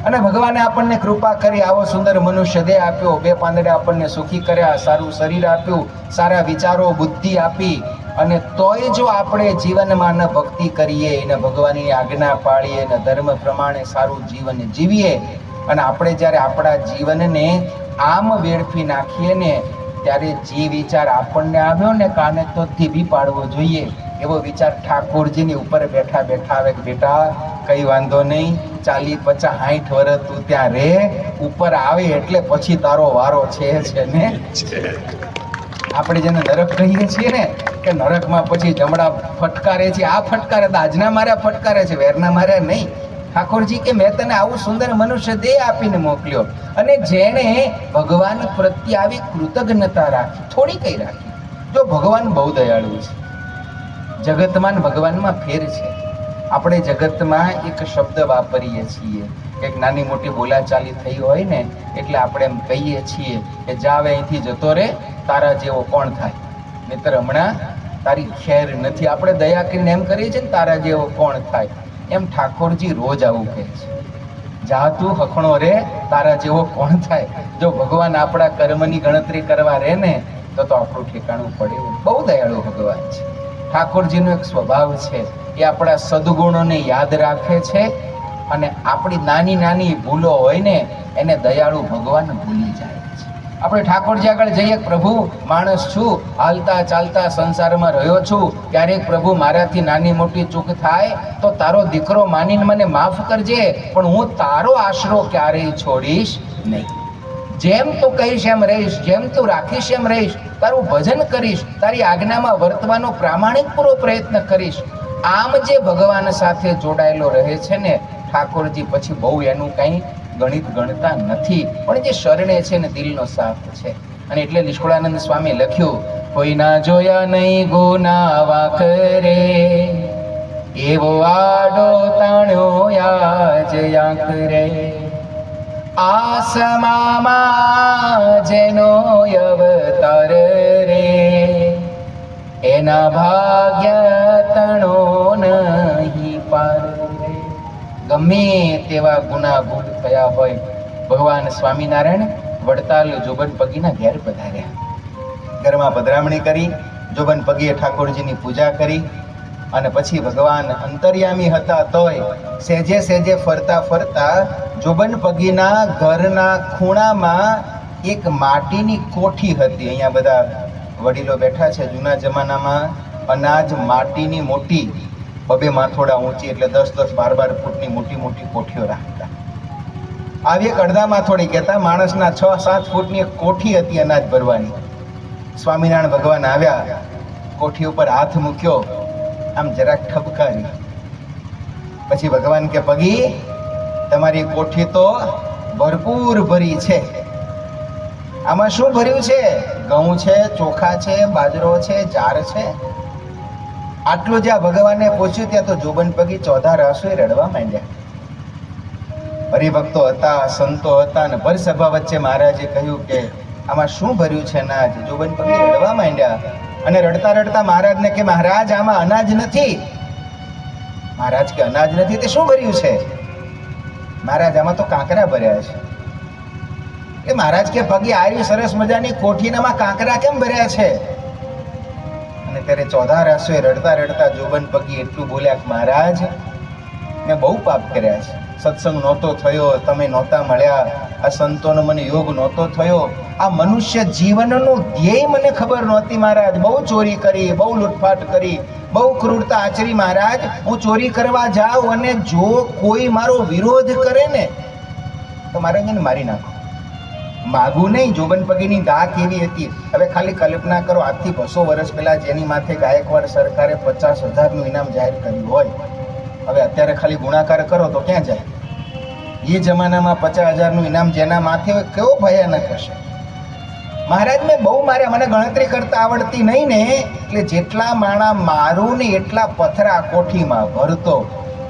અને ભગવાને આપણને કૃપા કરી આવો સુંદર મનુષ્ય દેહ આપ્યો, બે પાંદડે આપણને સુખી કર્યા, સારું શરીર આપ્યું, સારા વિચારો, બુદ્ધિ આપી, અને તોય જો આપણે જીવનમાં ન ભક્તિ કરીએ, ને ભગવાનની આજ્ઞા પાળીએ, ને ધર્મ પ્રમાણે સારું જીવન જીવીએ, અને આપણે જ્યારે આપણા જીવનને આમ વેડફી નાખીએ ને, ત્યારે જે વિચાર આપણને આવ્યો ને કાને તો ધીબી પાડવો જોઈએ. એવો વિચાર ઠાકોરજીની ઉપર બેઠા બેઠા આવે કે બેટા કઈ વાંધો નહીં, 40, 50, 60 વર્ષ તું ત્યાં રે, ઉપર આવે એટલે પછી તારો વારો છે ને. આપણે જેને નરક કહીએ છીએ ને, કે નરકમાં પછી જમણા ફટકારે છે, આ ફટકારે તો આજના માર્યા ફટકારે છે, વેરના માર્યા નહીં. ઠાકોરજી કે મેં તને આવું સુંદર મનુષ્ય દેહ આપીને મોકલ્યો, અને જેણે ભગવાન પ્રત્યે આવી કૃતજ્ઞતા રાખી, થોડી કઈ રાખી. જો ભગવાન બહુ દયાળુ છે, જગતમાં ભગવાનમાં ફેર છે. આપણે જગતમાં એક શબ્દ વાપરીએ છીએ, એક નાની મોટી બોલાચાલી થઈ હોય ને એટલે આપણે એમ કહીએ છીએ કે જાવે અહીંથી જતો રે, તારા જેવો કોણ થાય, નહીતર હમણાં તારી ખેર નથી. આપણે દયા કરીને એમ કરીએ છીએ ને, તારા જેવો કોણ થાય. એમ ઠાકોરજી રોજ આવું કહે છે, જા તું હખણો રે, તારા જેવો કોણ થાય. જો ભગવાન આપણા કર્મની ગણતરી કરવા રહે ને તો આપણું ઠેકાણું પડે. બહુ દયાળુ ભગવાન છે. ઠાકોરજીનો એક સ્વભાવ છે, એ આપણા સદગુણોને યાદ રાખે છે, અને આપણી નાની નાની ભૂલો હોય ને એને દયાળુ ભગવાન ભૂલી જાય છે. આપણે ઠાકોરજી આગળ જઈએ, પ્રભુ માણસ છું, હાલતા ચાલતા સંસારમાં રહ્યો છું, ક્યારેક પ્રભુ મારાથી નાની મોટી ચૂક થાય તો તારો દીકરો માનીને મને માફ કરજે, પણ હું તારો આશરો ક્યારેય છોડીશ નહીં. જેમ તું કહીશ એમ રહીશ, જેમ તું રાખીશ એમ રહીશ, તારું ભજન કરીશ, તારી આજ્ઞામાં વર્તવાનો પ્રામાણિક પૂરો પ્રયત્ન કરીશ. આમ જે ભગવાન સાથે જોડાયેલો રહે છે ને ઠાકોરજી, પછી બહુ એનું કંઈ ગણિત ગણતા નથી, પણ જે શરણે છે ને દિલનો સાથ છે. અને એટલે નિષ્કુળાનંદ સ્વામી લખ્યું, કોઈ ના જોયા નહીં ગુના વાકરે, એવો આડો તાણ્યો યાજ આખરે. આસમામાં જેનો અવતાર રે, એના ભાગ્ય તણો નહીં પાર રે. ગમે તેવા ગુના ભૂલ થયા હોય, ભગવાન સ્વામિનારાયણ વડતાલ જોબન પગીના ઘેર પધાર્યા, ઘરમાં પધરામણી કરી, જોબન પગીએ ઠાકોરજીની પૂજા કરી, અને પછી ભગવાન અંતર્યામી હતા તોય સેજે સેજે ફરતા ફરતા જોબન પગીના ઘરના ખૂણામાં એક માટીની કોઠી હતી. અહીંયા બધા વડીલો બેઠા છે, જૂના જમાનામાં અનાજ માટીની મોટી, 2 માથોડા ઊંચી, એટલે 10, 12 ફૂટની મોટી મોટી કોઠીઓ રાખતા. આવી એક અડધા માથોડી કહેતા, માણસના 6-7 ફૂટની એક કોઠી હતી અનાજ ભરવાની. સ્વામિનારાયણ ભગવાન આવ્યા, કોઠી ઉપર હાથ મૂક્યો, આમ જરાક ઠપકારી. પછી ભગવાન કે પગી, તમારી કોઠી તો ભરપૂર ભરી છે, આમાં શું ભર્યું છે? ઘઉં છે, ચોખા છે, બાજરો છે, જાર છે. આટલું જ્યાં ભગવાનને પૂછ્યું ત્યાં તો જોબનપગી ચોધા રાસોએ રડવા માંડ્યા. હરિભક્તો હતા, સંતો હતા, અને ભર સભા વચ્ચે મહારાજે કહ્યું કે આમાં શું ભર્યું છે અનાજ? જોબનપગી રડવા માંડ્યા. અને રડતા રડતા મહારાજને કે મહારાજ આમાં અનાજ નથી. મહારાજ કે અનાજ નથી તે શું ભર્યું છે? મહારાજ આમાં તો કાંકરા ભર્યા છે. એ મહારાજ કે પગી આરી સરસ મજાની કોઠીનામાં કાંકરા કેમ ભર્યા છે? અને ત્યારે ચોધા રાસોએ રડતા રડતા જોબનપગી એટલું બોલ્યા કે મહારાજ મેં બહુ પાપ કર્યા છે. સત્સંગ નહોતો થયો, તમે નહોતા મળ્યા, આ સંતોનો મને યોગ નહોતો થયો, આ મનુષ્ય જીવનનું ધ્યેય મને ખબર નહોતી મહારાજ. બહુ ચોરી કરી, બહુ લૂંટફાટ કરી, બહુ ક્રૂરતા આચરી મહારાજ. હું ચોરી કરવા જાઉં અને જો કોઈ મારો વિરોધ કરે ને તો મારે એને મારી નાખો. માગું નહીં. જોબનપગીની દા કેવી હતી હવે ખાલી કલ્પના કરો. આજથી 200 વર્ષ પહેલા જેની માથે ગાયકવાડ સરકારે 50,000નું ઇનામ જાહેર કર્યું હોય, હવે અત્યારે ખાલી ગુણાકાર કરો તો ક્યાં જાય? એ જમાનામાં 50,000નું ઇનામ જેના માથે હોય કેવો ભયાનક હશે. મહારાજ મેં બહુ માર્યા, મને ગણતરી કરતા આવડતી નહીં ને, એટલે જેટલા માણા મારું ને એટલા પથરા કોઠીમાં ભરતો.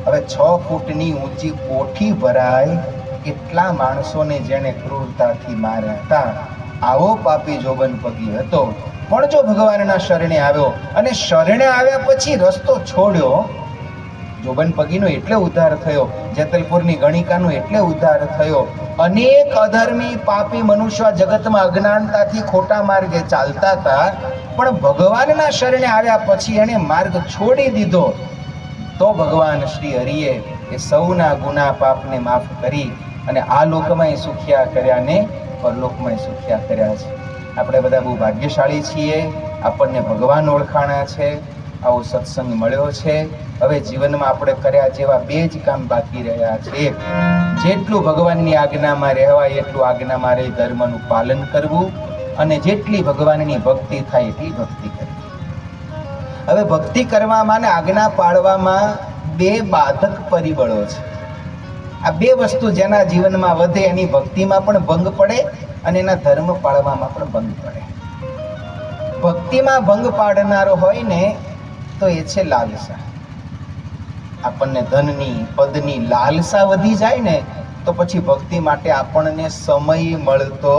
હવે 6 ફૂટની ઊંચી કોઠી ભરાય એટલા માણસોને જેણે ક્રૂરતાથી માર્યા હતા. આવો પાપી જોબનપગી હતો. પણ જો ભગવાનના શરણે આવ્યો અને શરણે આવ્યા પછી રસ્તો છોડ્યો, જોબનપગીનો એટલે ઉદ્ધાર થયો. જેતલપુરની ગણિકાનો એટલે ઉદ્ધાર થયો. અનેક અધર્મી પાપી મનુષ્ય જગતમાં અજ્ઞાનતાથી ખોટા માર્ગે ચાલતા હતા, પણ ભગવાનના શરણે આવ્યા પછી એણે માર્ગ છોડી દીધો. તો ભગવાન શ્રી હરિએ એ સૌના ગુના પાપને માફ કરી અને આ લોકમાં સુખ્યા કર્યા ને પરલોકમાં સુખ્યા કર્યા છે. આપણે બધા બહુ ભાગ્યશાળી છીએ. આપણને ભગવાન ઓળખાણા છે, આવો સત્સંગ મળ્યો છે. હવે જીવનમાં આપણે કર્યા જેવા 2 જ કામ બાકી રહ્યા છે. જેટલું ભગવાનની આજ્ઞામાં રહેવાય એટલું આજ્ઞામાં રહી ધર્મનું પાલન કરવું, અને જેટલી ભગવાનની ભક્તિ થાય એટલી ભક્તિ કરવી. હવે ભક્તિ કરવામાં અને આજ્ઞા પાળવામાં 2 બાધક પરિબળો છે. આ 2 વસ્તુ જેના જીવનમાં વધે એની ભક્તિમાં પણ ભંગ પડે અને એના ધર્મ પાળવામાં પણ ભંગ પડે. ભક્તિમાં ભંગ પાડનારો હોય ને તો એ છે લાલસા. આપણને ધનની પદની લાલસા વધી જાય ને તો પછી ભક્તિ માટે આપણને સમય મળતો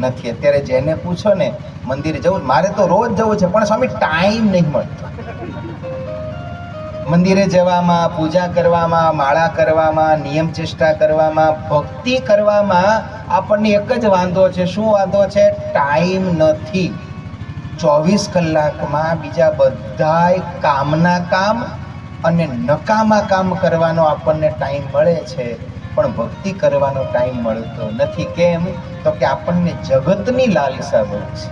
નથી. અત્યારે જેને પૂછો ને મંદિર જવું, મારે તો રોજ જવું છે પણ સ્વામી ટાઈમ નહીં મળતો. મંદિરે જવામાં, પૂજા કરવામાં, માળા કરવામાં, નિયમ ચેષ્ટા કરવામાં, ભક્તિ કરવામાં આપણને એક જ વાંધો છે. શું વાંધો છે? ટાઈમ નથી. 24 કલાકમાં બીજા બધાય કામના કામ અને નકામા કામ કરવાનો આપણને ટાઈમ મળે છે, પણ ભક્તિ કરવાનો ટાઈમ મળતો નથી. કેમ? તો કે આપણને જગતની લાલસા બહુ છે.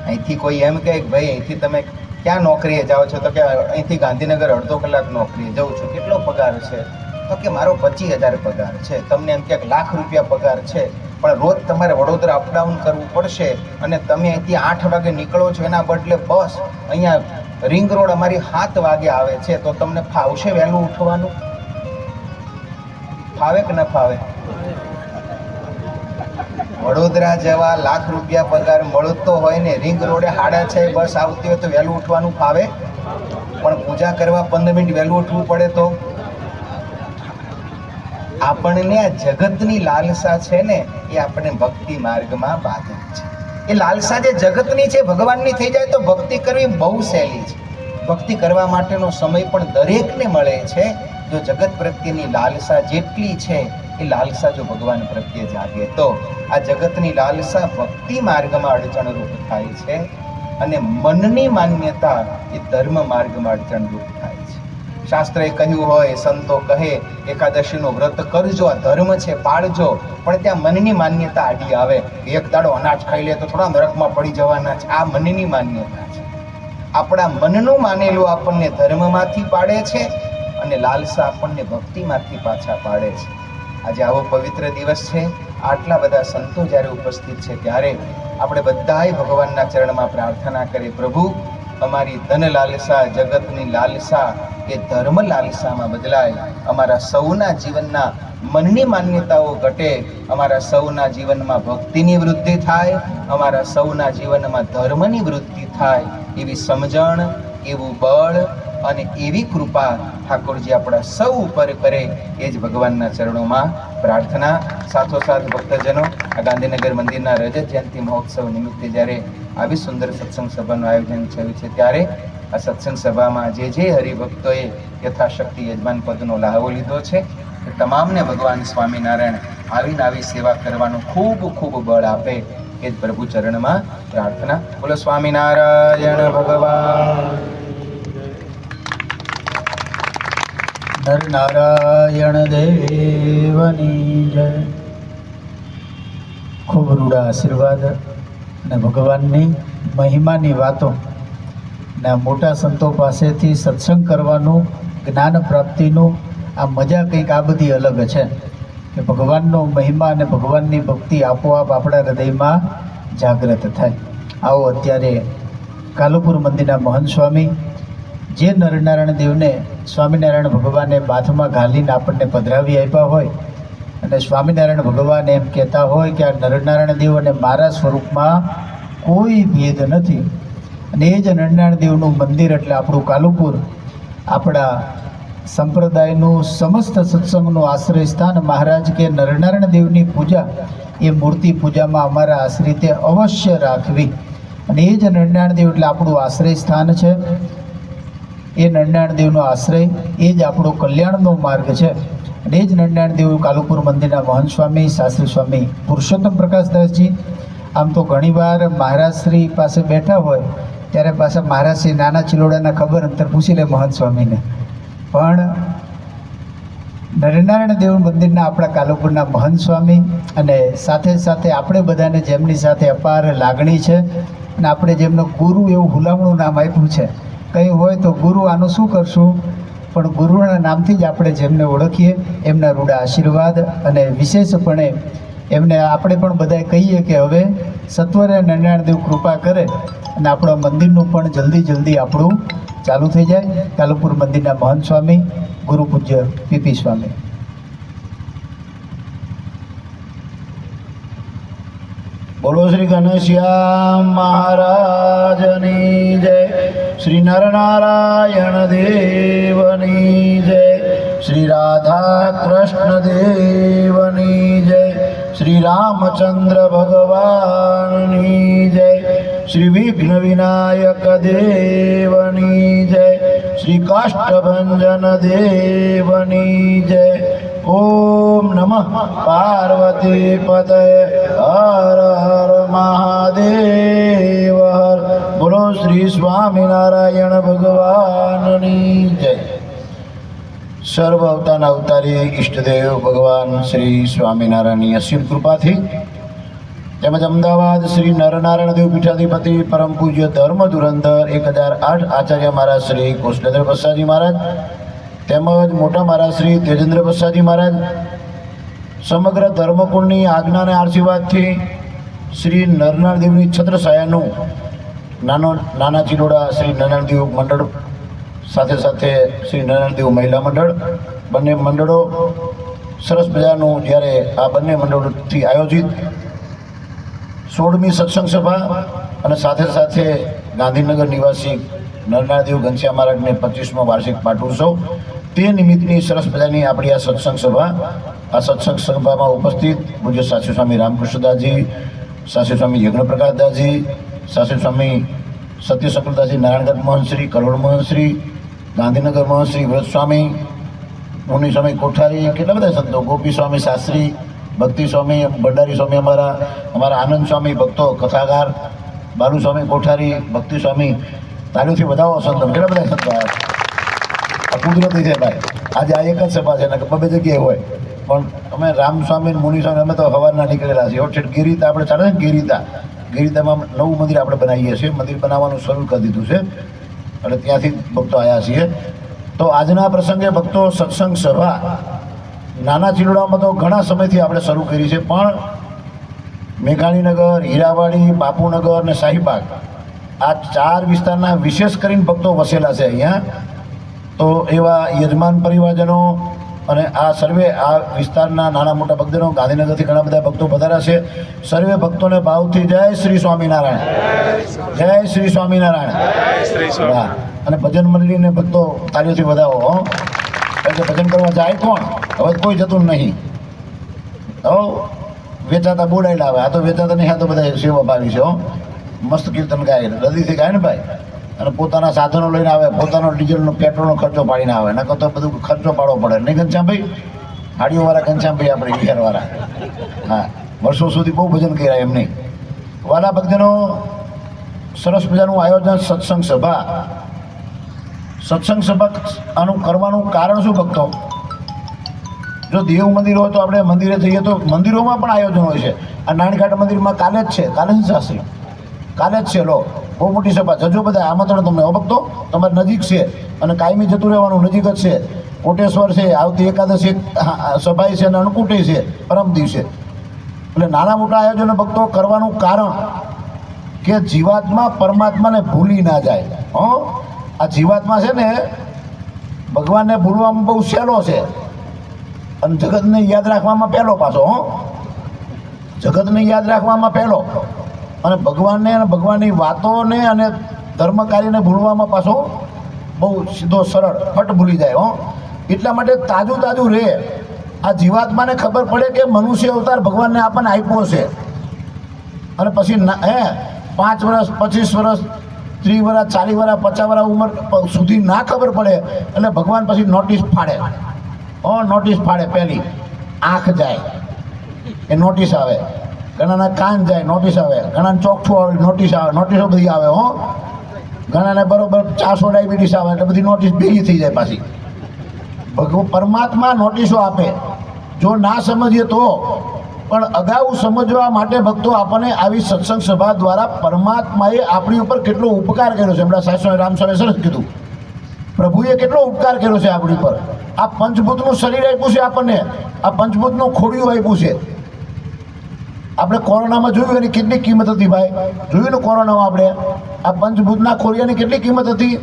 અહીંથી કોઈ એમ કહે કે ભાઈ અહીંથી તમે ક્યાં નોકરીએ જાઓ છો? તો કે અહીંથી ગાંધીનગર અડધો કલાક નોકરીએ જાઉં છું. કેટલો પગાર છે? તો કે મારો 25,000 પગાર છે. તમને એમ કે ₹1,00,000 પગાર છે, પણ રોજ તમારે વડોદરા અપડાઉન કરવું પડશે અને તમે અહીંથી 8 વાગે નીકળો છો, એના બદલે બસ અહીંયા રિંગ રોડ અમારી 7 વાગે આવે છે. તો તમને ફાવશે વહેલું ઉઠવાનું? ફાવે કે ન ફાવે? વડોદરા જવા ₹1,00,000 પગાર મળતો હોય ને રિંગ રોડે 6:30 બસ આવતી હોય તો વહેલું ઉઠવાનું ફાવે? પણ પૂજા કરવા 15 મિનિટ વહેલું ઉઠવું પડે તો આપણને આ જગતની લાલસા છે ને એ આપણે ભક્તિ માર્ગમાં બાધક છે. એ લાલસા જે જગતની છે ભગવાનની થઈ જાય તો ભક્તિ કરવી બહુ સહેલી છે. ભક્તિ કરવા માટેનો સમય પણ દરેકને મળે છે. જો જગત પ્રત્યેની લાલસા જેટલી છે એ લાલસા જો ભગવાન પ્રત્યે જાગે તો આ જગતની લાલસા ભક્તિ માર્ગમાં અડચણરૂપ થાય છે, અને મનની માન્યતા એ ધર્મ માર્ગમાં અડચણરૂપ થાય છે. શાસ્ત્રએ કહ્યું હોય, સંતો કહે એકાદશીનું વ્રત કરજો, આ ધર્મ છે પાળજો, પણ ત્યાં મનની માન્યતા આડી આવે. એક દાડો અનાજ ખાઈ લે તો થોડા નરકમાં પડી જવાના છે. આ મનની માન્યતા છે. આપણા મનનું માનેલું આપણને ધર્મમાંથી પાડે છે અને લાલસા આપણને ભક્તિમાંથી પાછા પાડે છે. આજે આવો પવિત્ર દિવસ છે. આટલા બધા સંતો જ્યારે ઉપસ્થિત છે ત્યારે આપણે બધાય ભગવાનના ચરણમાં પ્રાર્થના કરીએ, પ્રભુ અમારી ધન લાલસા, જગતની લાલસા એ ધર્મ લાલસામાં બદલાય. અમારા સૌના જીવનના મનની માન્યતાઓ ઘટે, અમારા સૌના જીવનમાં ભક્તિની વૃદ્ધિ થાય, અમારા સૌના જીવનમાં ધર્મની વૃદ્ધિ થાય, એવી સમજણ, એવું બળ અને એવી કૃપા ઠાકોરજી આપણા સૌ ઉપર કરે, એ જ ભગવાનના ચરણોમાં પ્રાર્થના. સાથોસાથ ભક્તજનો, આ ગાંધીનગર મંદિરના રજત જયંતિ મહોત્સવ નિમિત્તે જ્યારે આવી સુંદર સત્સંગ સભાનું આયોજન થયું છે, ત્યારે આ સત્સંગ સભામાં જે હરિભક્તોએ યથાશક્તિ યજમાન પદનો લહાવો લીધો છે, એ તમામને ભગવાન સ્વામિનારાયણ આવીને આવી સેવા કરવાનું ખૂબ ખૂબ બળ આપે, એ જ પ્રભુ ચરણમાં પ્રાર્થના. બોલો સ્વામિનારાયણ ભગવાન. નર નારાયણ દેવની જય. ખૂબ રૂડા આશીર્વાદ અને ભગવાનની મહિમાની વાતો ને મોટા સંતો પાસેથી સત્સંગ કરવાનું, જ્ઞાન પ્રાપ્તિનું આ મજા કંઈક આ બધી અલગ છે કે ભગવાનનો મહિમા અને ભગવાનની ભક્તિ આપોઆપ આપણા હૃદયમાં જાગૃત થાય. આવો અત્યારે કાલુપુર મંદિરના મહંત સ્વામી, જે નરનારાયણ દેવને સ્વામિનારાયણ ભગવાને બાથમાં ઘાલીને આપણને પધરાવી આપ્યા હોય, અને સ્વામિનારાયણ ભગવાન એમ કહેતા હોય કે આ નરનારાયણ દેવ અને મારા સ્વરૂપમાં કોઈ ભેદ નથી, અને એ જ નરનારાયણ દેવનું મંદિર એટલે આપણું કાલુપુર, આપણા સંપ્રદાયનું સમસ્ત સત્સંગનું આશ્રય સ્થાન. મહારાજ કે નરનારાયણ દેવની પૂજા એ મૂર્તિ પૂજામાં અમારા આશ્રિતે અવશ્ય રાખવી, અને એ જ નરનારાયણ દેવ એટલે આપણું આશ્રય સ્થાન છે. એ નરનારાયણ દેવનો આશ્રય એ જ આપણો કલ્યાણનો માર્ગ છે, અને એ જ નરનારાયણ દેવ કાલુપુર મંદિરના મહંત સ્વામી શાસ્ત્રી સ્વામી પુરુષોત્તમ પ્રકાશદાસજી. આમ તો ઘણીવાર મહારાજશ્રી પાસે બેઠા હોય ત્યારે પાછા મહારાજશ્રી નાના ચિલોડાના ખબર અંતર પૂછી લે મહંત સ્વામીને, પણ નરનારાયણ દેવ મંદિરના આપણા કાલુપુરના મહંત સ્વામી, અને સાથે સાથે આપણે બધાને જેમની સાથે અપાર લાગણી છે, અને આપણે જેમનો ગુરુ એવું હુલામણું નામ આપ્યું છે, કંઈ હોય તો ગુરુ આનું શું કરશું, પણ ગુરુના નામથી જ આપણે જેમને ઓળખીએ, એમના રૂડા આશીર્વાદ, અને વિશેષપણે એમને આપણે પણ બધાએ કહીએ કે હવે સત્વરે નરનારાયણ દેવ કૃપા કરે અને આપણા મંદિરનું પણ જલ્દી આપણું ચાલુ થઈ જાય. કાલુપુર મંદિરના મહંત સ્વામી ગુરુ પૂજ્ય પીપી સ્વામી. બોલો શ્રી ઘનશ્યામ મહારાજની જય. શ્રી નરનારાયણ દેવની જય. શ્રી રાધા કૃષ્ણ દેવની જય. શ્રી રામચંદ્ર ભગવાનની જય. શ્રી વિઘ્ન વિનાયક દેવની જય. શ્રી કાષ્ટભંજન દેવની જય. ઓમ નમઃ પાર્વતી પતય હર હર મહાદેવ હર. બોલો શ્રી સ્વામિનારાયણ ભગવાનની જય. સર્વ અવતારના અવતારી ઈષ્ટદેવ ભગવાન શ્રી સ્વામિનારાયણની અસીમ કૃપાથી તેમજ અમદાવાદ શ્રી નરનારાયણ દેવ પીઠાધિપતિ પરમ પૂજ્ય ધર્મ ધુરંધર 1008 આચાર્ય મહારાજ શ્રી કૃષ્ણેન્દ્ર પ્રસાદજી મહારાજ તેમજ મોટા મહારાજ શ્રી તેજેન્દ્ર પ્રસાદજી મહારાજ સમગ્ર ધર્મકુળની આજ્ઞા અને આશીર્વાદથી શ્રી નરનારાયણ દેવની છત્રછાયાનું નાના ચિલોડા શ્રી નરનારાયણ દેવ મંડળ સાથે શ્રી નરનારાયણ દેવ મહિલા મંડળ, બંને મંડળો સરસ મજાનું જ્યારે આ બંને મંડળોથી આયોજિત 16મી સત્સંગ સભા અને સાથે ગાંધીનગર નિવાસી નરનારાયણ દેવ ઘનશ્યામ મહારાજને 25મો વાર્ષિક પાટોત્સવ, તે નિમિત્તની સરસ મજાની આપણી આ સત્સંગ સભા. આ સત્સંગ સભામાં ઉપસ્થિત પૂજ્ય સાસુ સ્વામી રામકૃષ્ણદાસજી, સાસુ સ્વામી યજ્ઞપ્રકાશદાસજી, સાસુ સ્વામી સત્યશંકરદાસજી, નારાયણગઢ મહંતશ્રી, કરોડ મહંતશ્રી, ગાંધીનગર મહંતશ્રી વ્રત સ્વામી, મુનિ સ્વામી કોઠારી, કેટલા બધા સંતો, ગોપી સ્વામી શાસ્ત્રી, ભક્તિ સ્વામી, ભંડારી સ્વામી, અમારા આનંદ સ્વામી ભક્તો, કથાકાર, બાલુ સ્વામી કોઠારી, ભક્તિ સ્વામી, તાલીમથી વધાવો સંતો, કેટલા બધા સંતો આવ્યા. આ કુદરતી છે ભાઈ, આજે આ એક જ સભા છે ને બબે જગ્યાએ હોય, પણ અમે રામસ્વામી મુનિ સ્વામી અમે તો હવારના નીકળેલા છીએ. છેટ ગિરિતા આપણે ચાલે છે ને, ગિરિતામાં નવું મંદિર આપણે બનાવીએ છીએ, મંદિર બનાવવાનું શરૂ કરી દીધું છે, એટલે ત્યાંથી ભક્તો આવ્યા છીએ. તો આજના પ્રસંગે ભક્તો સત્સંગ સભા નાના ચિલોડામાં તો ઘણા સમયથી આપણે શરૂ કરી છે, પણ મેઘાણીનગર, હીરાવાડી, બાપુનગર અને શાહીબાગ આ 4 વિસ્તારના વિશેષ કરીને ભક્તો વસેલા છે અહીંયા. તો એવા યજમાન પરિવારજનો અને આ સર્વે આ વિસ્તારના નાના મોટા ભક્તજનો ગાંધીનગરથી ઘણા બધા ભક્તો પધાર્યા છે. સર્વે ભક્તોને ભાવથી જય શ્રી સ્વામિનારાયણ, જય શ્રી સ્વામિનારાયણ. હા, અને ભજન મંડળીને ભક્તો તાળીઓથી વધાવો હો, કારણ કે ભજન કરવા જાય કોણ? હવે કોઈ જતું નહીં. હો, વેચાતા બોલાયેલા આવે. આ તો વેચાતા નહીં, આ તો બધા સેવા ભાવી છે. હો, મસ્ત કીર્તન ગાય, હૃદયથી ગાય ને ભાઈ. અને પોતાના સાધનો લઈને આવે, પોતાનો ડીઝલનો પેટ્રોલનો ખર્ચો પાડીને આવે. નકર તો બધું ખર્ચો પાડવો પડે નહીં ઘનશ્યામભાઈ? હાડીઓવાળા ઘનશ્યામભાઈ આપણે વિહારવાળા, હા, વર્ષો સુધી બહુ ભજન કર્યા એમ નહીં. વાલા ભક્તજનો, સરસ મજાનું આયોજન સત્સંગ સભા. સત્સંગ સભા આનું કરવાનું કારણ શું ભક્તો? જો દેવ મંદિર હોય તો આપણે મંદિરે જઈએ તો મંદિરોમાં પણ આયોજન હોય છે. આ નાનઘાટ મંદિરમાં કાલે જ છે, કાલે જ શાસ્ત્રી, કાલે જ છે. લો, બહુ મોટી સભા, જજો બધા, આમંત્રણ તમને. હો ભક્તો, તમારે નજીક છે અને કાયમી જતું રહેવાનું, નજીક જ છે. કોટેશ્વર છે, આવતી એકાદશી સભા છે અને અન્નકૂટે છે પરમ દિવસે. એટલે નાના મોટા આયોજનો ભક્તો કરવાનું કારણ કે જીવાત્મા પરમાત્માને ભૂલી ના જાય. હો, આ જીવાત્મા છે ને ભગવાનને ભૂલવામાં બહુ સહેલો છે અને જગતને યાદ રાખવામાં પહેલો પાછો. હો, જગતને યાદ રાખવામાં પહેલો અને ભગવાનને અને ભગવાનની વાતોને અને ધર્મ કાર્યને ભૂલવામાં પાછો બહુ સીધો સરળ ફટ ભૂલી જાય. હો, એટલા માટે તાજું તાજું રહે. આ જીવાત્માને ખબર પડે કે મનુષ્ય અવતાર ભગવાનને આપણને આપ્યો છે અને પછી 5 વર્ષ 25 વર્ષ 30 વર્ષ 40 વર્ષ 50 વર્ષ ઉંમર સુધી ના ખબર પડે એટલે ભગવાન પછી નોટિસ ફાડે. નોટિસ ફાડે. પહેલી આંખ જાય એ નોટિસ આવે, ઘણાના કાન જાય નોટિસ આવે, ઘણાને ચોકઠું આવે નોટિસ આવે, નોટિસો બધી આવે. હો, ઘણાને બરોબર 400 ડાયાબિટીસ આવે એટલે બધી નોટિસ ભેગી થઈ જાય પાછી. પરમાત્મા નોટિસો આપે, જો ના સમજીએ તો. પણ અગાઉ સમજવા માટે ભક્તો આપણને આવી સત્સંગ સભા દ્વારા પરમાત્માએ આપણી ઉપર કેટલો ઉપકાર કર્યો છે. હમણાં સાહેબ રામસ્વામી સરસ કીધું, પ્રભુએ કેટલો ઉપકાર કર્યો છે આપણી પર. આ પંચભૂતનું શરીર આપ્યું છે આપણને, આ પંચભૂતનું ખોડિયું આપ્યું છે. આપણે કોરોનામાં જોયું એની કેટલી કિંમત હતી ભાઈ? જોયું ને કોરોનામાં આપણે આ પંચભૂતના ખોડિયાની કેટલી કિંમત હતી?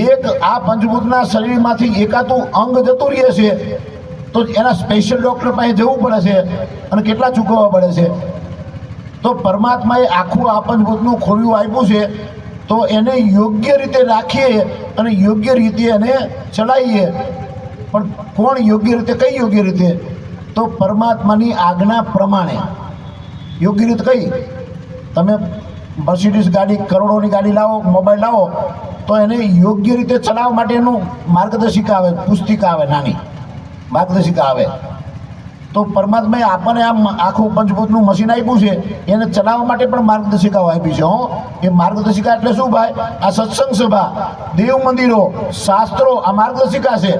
એક આ પંચભૂતના શરીરમાંથી એકાતું અંગ જતું રહે છે તો એના સ્પેશિયલ ડૉક્ટર પાસે જવું પડે છે અને કેટલા ચૂકવવા પડે છે. તો પરમાત્માએ આખું આ પંચભૂતનું ખોડિયું આપ્યું છે તો એને યોગ્ય રીતે રાખીએ અને યોગ્ય રીતે એને ચલાવીએ. પણ કોણ યોગ્ય રીતે? કઈ યોગ્ય રીતે? તો પરમાત્માની આજ્ઞા પ્રમાણે. યોગ્ય રીતે કઈ? તમે મર્સિડીઝ ગાડી, કરોડોની ગાડી લાવો, મોબાઈલ લાવો તો એને યોગ્ય રીતે ચલાવવા માટેનું માર્ગદર્શિકા આવે, પુસ્તિકા આવે, નાની માર્ગદર્શિકા આવે. તો પરમાત્માએ આપણને આમ આખું પંચભૂતનું મશીન આપ્યું છે, એને ચલાવવા માટે પણ માર્ગદર્શિકાઓ આપી છે. હો, એ માર્ગદર્શિકા એટલે શું ભાઈ? આ સત્સંગ સભા, દેવ મંદિરો, શાસ્ત્રો આ માર્ગદર્શિકા છે.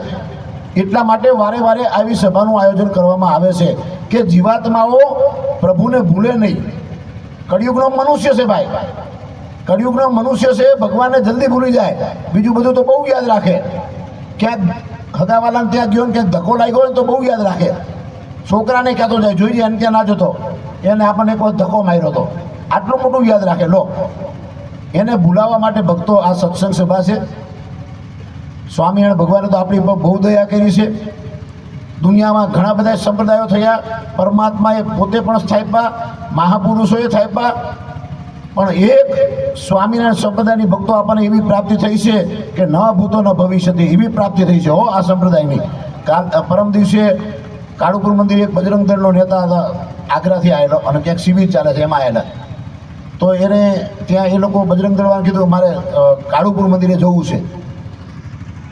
એટલા માટે વારે વારે આવી સભાનું આયોજન કરવામાં આવે છે કે જીવાત્માઓ પ્રભુને ભૂલે નહીં. કળિયુગનો મનુષ્ય છે ભાઈ, કળિયુગનો મનુષ્ય છે, ભગવાનને જલ્દી ભૂલી જાય, બીજું બધું તો બહુ યાદ રાખે. ક્યાંક હગાવાલાને ત્યાં ગયો ને ક્યાંક ધક્કો લાગ્યો હોય તો બહુ યાદ રાખે. છોકરાને કહેતો જાય, જોઈએ એને ત્યાં ના જતો, એને આપણને કોઈ ધક્કો માર્યો હતો, આટલું મોટું યાદ રાખે. લો, એને ભૂલાવવા માટે ભક્તો આ સત્સંગ સભા છે. સ્વામિનારાયણ ભગવાને તો આપણી ઉપર બહુ દયા કરી છે. દુનિયામાં ઘણા બધા સંપ્રદાયો થયા, પરમાત્માએ પોતે પણ સ્થાપ્યા, મહાપુરુષોએ સ્થાપ્યા, પણ એક સ્વામિનારાયણ સંપ્રદાયની ભક્તો આપણને એવી પ્રાપ્તિ થઈ છે કે ન ભૂતો ન ભવિષ્યથી એવી પ્રાપ્તિ થઈ છે. હો, આ સંપ્રદાયની. પરમ દિવસે કાળુપુર મંદિર એક બજરંગ દળનો નેતા હતા, આગ્રાથી આવેલો અને ક્યાંક શિબિર ચાલે છે એમાં આવેલા. તો એને ત્યાં એ લોકો બજરંગ દળવાળાને કીધું મારે કાળુપુર મંદિરે જવું છે.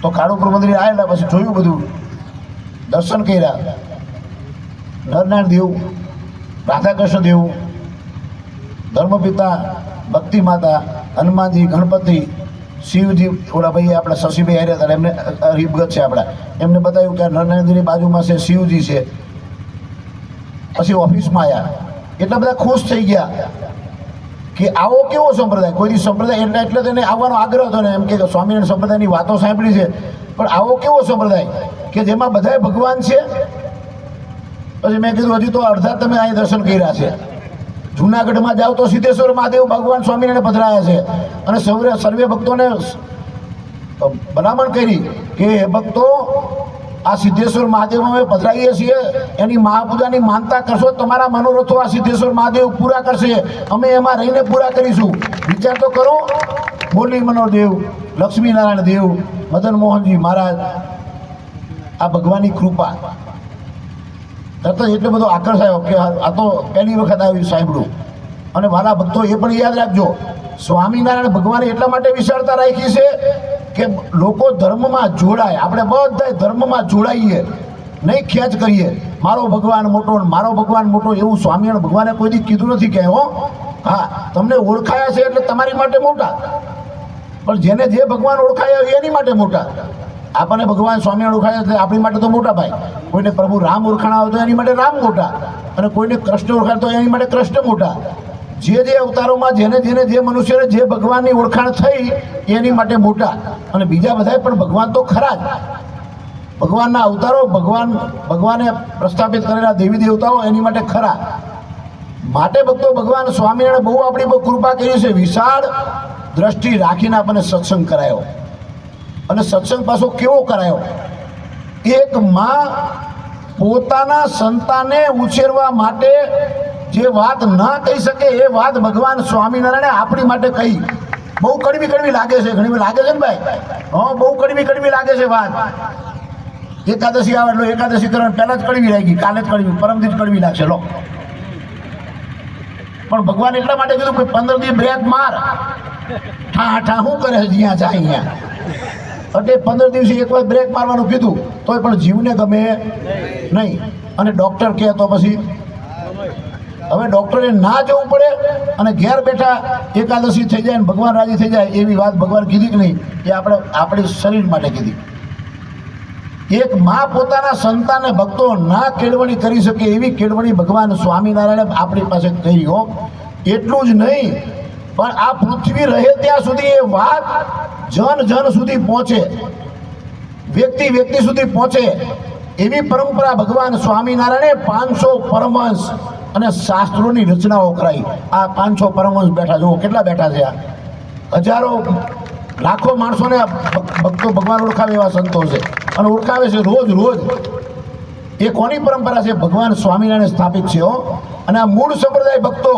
તો કાળુપુર મંદિરે આવેલા, પછી જોયું બધું, દર્શન કર્યા. નરનારાયણ દેવ, રાધાકૃષ્ણ દેવ, ધર્મપિતા, ભક્તિ માતા, હનુમાનજી, ગણપતિ, શિવજી, ઓલા ભાઈ આપણા શશીભાઈ આવ્યા હતા, એમને હરિભગત છે આપણા, એમને બતાવ્યું કે નરનારાયણજીની બાજુમાં છે શિવજી છે. પછી ઓફિસમાં આવ્યા, એટલા બધા ખુશ થઈ ગયા કે આવો કેવો સંપ્રદાય. કોઈ સંપ્રદાય એટલે તેને આવવાનો આગ્રહ હતો ને, એમ કે સ્વામિનારાયણ સંપ્રદાયની વાતો સાંભળી છે, પણ આવો કેવો સંપ્રદાય કે જેમાં બધાય ભગવાન છે. પછી મેં કીધું હજી તો અડધા તમે અહીં દર્શન કર્યા છે. જુનાગઢમાં જાઓ તો સિદ્ધેશ્વર મહાદેવ ભગવાન સ્વામિનારાયણ પધરાયા છે અને સર્વે ભક્તોને ભલામણ કરી કે ભક્તો આ સિદ્ધેશ્વર મહાદેવમાં અમે પધરાઈએ છીએ, એની મહાપૂજાની માનતા કરશો, તમારા મનોરથો આ સિદ્ધેશ્વર મહાદેવ પૂરા કરશે, અમે એમાં રહીને પૂરા કરીશું. વિચાર તો કરો. મુરલી મનોહર દેવ, લક્ષ્મીનારાયણ દેવ, મદન મોહનજી મહારાજ, આ ભગવાનની કૃપા. તરત જ એટલો બધો આકર્ષાયો કે આ તો પહેલી વખત આવ્યું સાંભળ્યું. અને વાલા ભક્તો એ પણ યાદ રાખજો, સ્વામિનારાયણ ભગવાને એટલા માટે વિશાળતા રાખી છે કે લોકો ધર્મમાં જોડાય. આપણે બધા ધર્મમાં જોડાઈએ, નહીં ખેંચ કરીએ મારો ભગવાન મોટો મારો ભગવાન મોટો. એવું સ્વામિનારાયણ ભગવાને કોઈ દી કીધું નથી કે હો હા તમને ઓળખાયા છે એટલે તમારી માટે મોટા, પણ જેને જે ભગવાન ઓળખાયા એની માટે મોટા. આપણને ભગવાન સ્વામિનારાયણ ઓળખાયા એટલે આપણી માટે તો મોટા ભાઈ. કોઈને પ્રભુ રામ ઓળખાણા હોય તો એની માટે રામ મોટા, અને કોઈને કૃષ્ણ ઓળખાણ તો એની માટે કૃષ્ણ મોટા. જે જે અવતારોમાં જેને જેને જે મનુષ્યને જે ભગવાનની ઓળખાણ થઈ એની માટે મોટા. અને બીજા બધા પણ ભગવાન તો ખરા જ, ભગવાનના અવતારો, ભગવાને પ્રસ્થાપિત કરેલા દેવી દેવતાઓ એની માટે ખરા. માટે ભક્તો ભગવાન સ્વામિનારાયણ બહુ આપણી બહુ કૃપા કરી છે. વિશાળ દ્રષ્ટિ રાખીને આપણને સત્સંગ કરાયો. અને સત્સંગ પાછો કેવો કરાયો? એક માં પોતાના સંતાનને ઉછેરવા માટે જે વાત ના કહી શકે એ વાત ભગવાન સ્વામિનારાયણે આપણી માટે કહી. બહુ કડવી કડવી લાગે છે, ઘણી લાગે છે ને ભાઈ? હા, બહુ કડવી કડવી લાગે છે વાત. એકાદશી આવે એટલે એકાદશી કરવાની પહેલા જ કડવી લાગી, કાલે જ કડવી, પરમથી જ કડવી લાગશે. લો, પણ ભગવાન એટલા માટે કીધું કે 15 દી બ્રેક માર. ઠા ઠા શું કરે છે જ્યાં જાય અહીંયા? એટલે 15 દિવસે એક વાર બ્રેક મારવાનું કીધું, તોય પણ જીવને ગમે નહીં. અને ડૉક્ટર કહે તો પછી હવે ડૉક્ટરે ના જવું પડે અને ઘેર બેઠા એકાદશી થઈ જાય ને ભગવાન રાજી થઈ જાય એવી વાત ભગવાન કીધી કે નહીં? એ આપણી શરીર માટે કીધી. એક માં પોતાના સંતાનને ભક્તો ના કેળવણી કરી શકે એવી કેળવણી ભગવાન સ્વામિનારાયણે આપણી પાસે કરી. હો, એટલું જ નહીં, પણ આ પૃથ્વી રહે ત્યાં સુધી એ વાત જન જન સુધી પહોંચે, વ્યક્તિ વ્યક્તિ સુધી પહોંચે એવી પરંપરા ભગવાન સ્વામિનારાયણે 500 પરમહંસ અને શાસ્ત્રોની રચનાઓ કરાઈ. આ 500 પરમહંસ બેઠા, જુઓ કેટલા બેઠા છે. આ હજારો લાખો માણસોને ભક્તો ભગવાન ઓળખાવે એવા સંતો છે, અને ઓળખાવે છે રોજ રોજ. એ કોની પરંપરા છે? ભગવાન સ્વામિનારાયણે સ્થાપિત છે. અને આ મૂળ સંપ્રદાય ભક્તો,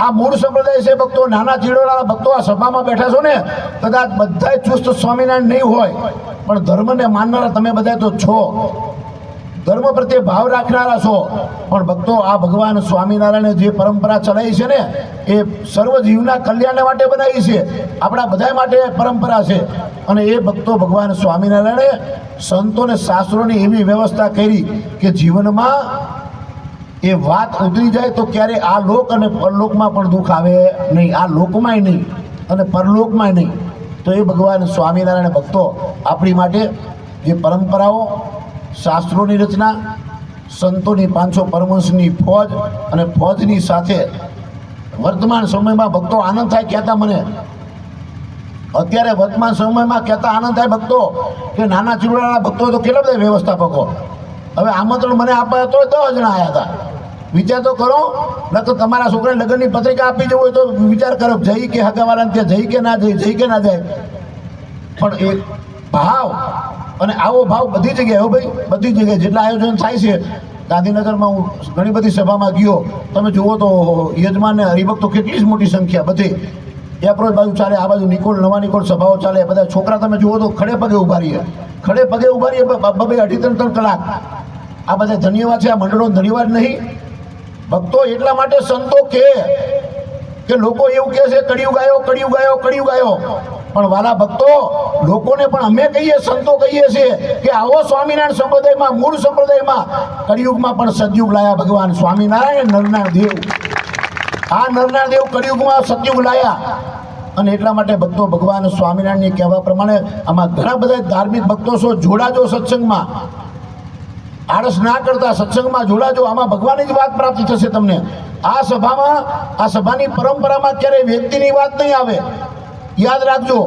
આ મૂળ સંપ્રદાય છે ભક્તો, નાના ચીડોળાના ભક્તો આ સભામાં બેઠા છો ને, કદાચ બધા ચુસ્ત સ્વામિનારાયણ નહીં હોય, પણ ધર્મને માનનારા તમે બધા તો છો, ધર્મ પ્રત્યે ભાવ રાખનારા છો. પણ ભક્તો આ ભગવાન સ્વામિનારાયણે જે પરંપરા ચલાવી છે ને એ સર્વ જીવના કલ્યાણ માટે બનાવી છે, આપણા બધા માટે પરંપરા છે. અને એ ભક્તો ભગવાન સ્વામિનારાયણે સંતોને શાસ્ત્રોની એવી વ્યવસ્થા કરી કે જીવનમાં એ વાત ઉતરી જાય તો ક્યારે આ લોક અને પરલોકમાં પણ દુઃખ આવે નહીં, આ લોકમાંય નહીં અને પરલોકમાંય નહીં. તો એ ભગવાન સ્વામિનારાયણ ભક્તો આપણી માટે જે પરંપરાઓ, શાસ્ત્રોની રચના, સંતોની 500 પરમહંસની ફોજ, અને ફોજની સાથે વર્તમાન સમયમાં ભક્તો આનંદ થાય કહેતા, મને અત્યારે વર્તમાન સમયમાં કહેતા આનંદ થાય ભક્તો કે નાના ચીડોળાના ભક્તો તો કેટલા બધા વ્યવસ્થાપકો. હવે આમંત્રણ મને આપ્યા તો 10 જણા આવ્યા હતા. વિચાર તો કરો. ન તો તમારા છોકરાને લગ્નની પત્રિકા આપી જવું હોય તો વિચાર કરો, જઈ કે હગાવાલાને ત્યાં જઈ કે ના જઈ, જઈ કે ના જાય. પણ એ ભાવ અને આવો ભાવ બધી જગ્યાએ, હો ભાઈ, બધી જગ્યાએ જેટલા આયોજન થાય છે. ગાંધીનગરમાં હું ઘણી બધી સભામાં ગયો, તમે જુઓ તો યજમાન ને હરિભક્તો કેટલી જ મોટી સંખ્યા. બધી એપ્રોચ બાજુ ચાલે, આ બાજુ નિકોલ, નવા નિકોલ સભાઓ ચાલે. બધા છોકરા તમે જુઓ તો ખડે પગે ઉભા રહીએ, ખડે પગે ઉભા રહીએ 2-2, 2.5-3 કલાક. આ બધા ધન્યવાદ છે, આ મંડળો ધન્યવાદ નહીં ભક્તો. એટલા માટે સંતો કે લોકો એવું કહે છે કળિયુગ આવ્યો, કળિયુગ આવ્યો, કળિયુગ આવ્યો. પણ વાલા ભક્તો, લોકોને પણ અમે કહીએ, સંતો કહીએ છીએ કે આવો સ્વામિનારાયણ સંપ્રદાયમાં, મૂળ સંપ્રદાયમાં કળિયુગમાં પણ સતયુગ લાયા ભગવાન સ્વામિનારાયણ, નરનારાયણ દેવ. આ નરનારાયણ દેવ કળિયુગમાં સતયુગ લાયા. અને એટલા માટે ભક્તો ભગવાન સ્વામિનારાયણની કહેવા પ્રમાણે આમાં ઘણા બધા ધાર્મિક ભક્તો છો, જોડાજો સત્સંગમાં, આળસ ના કરતા સત્સંગમાં જોડાજો. આમાં ભગવાનની જ વાત પ્રાપ્ત થશે તમને. આ સભામાં, આ સભાની પરંપરામાં ક્યારેય વ્યક્તિની વાત નહીં આવે, યાદ રાખજો.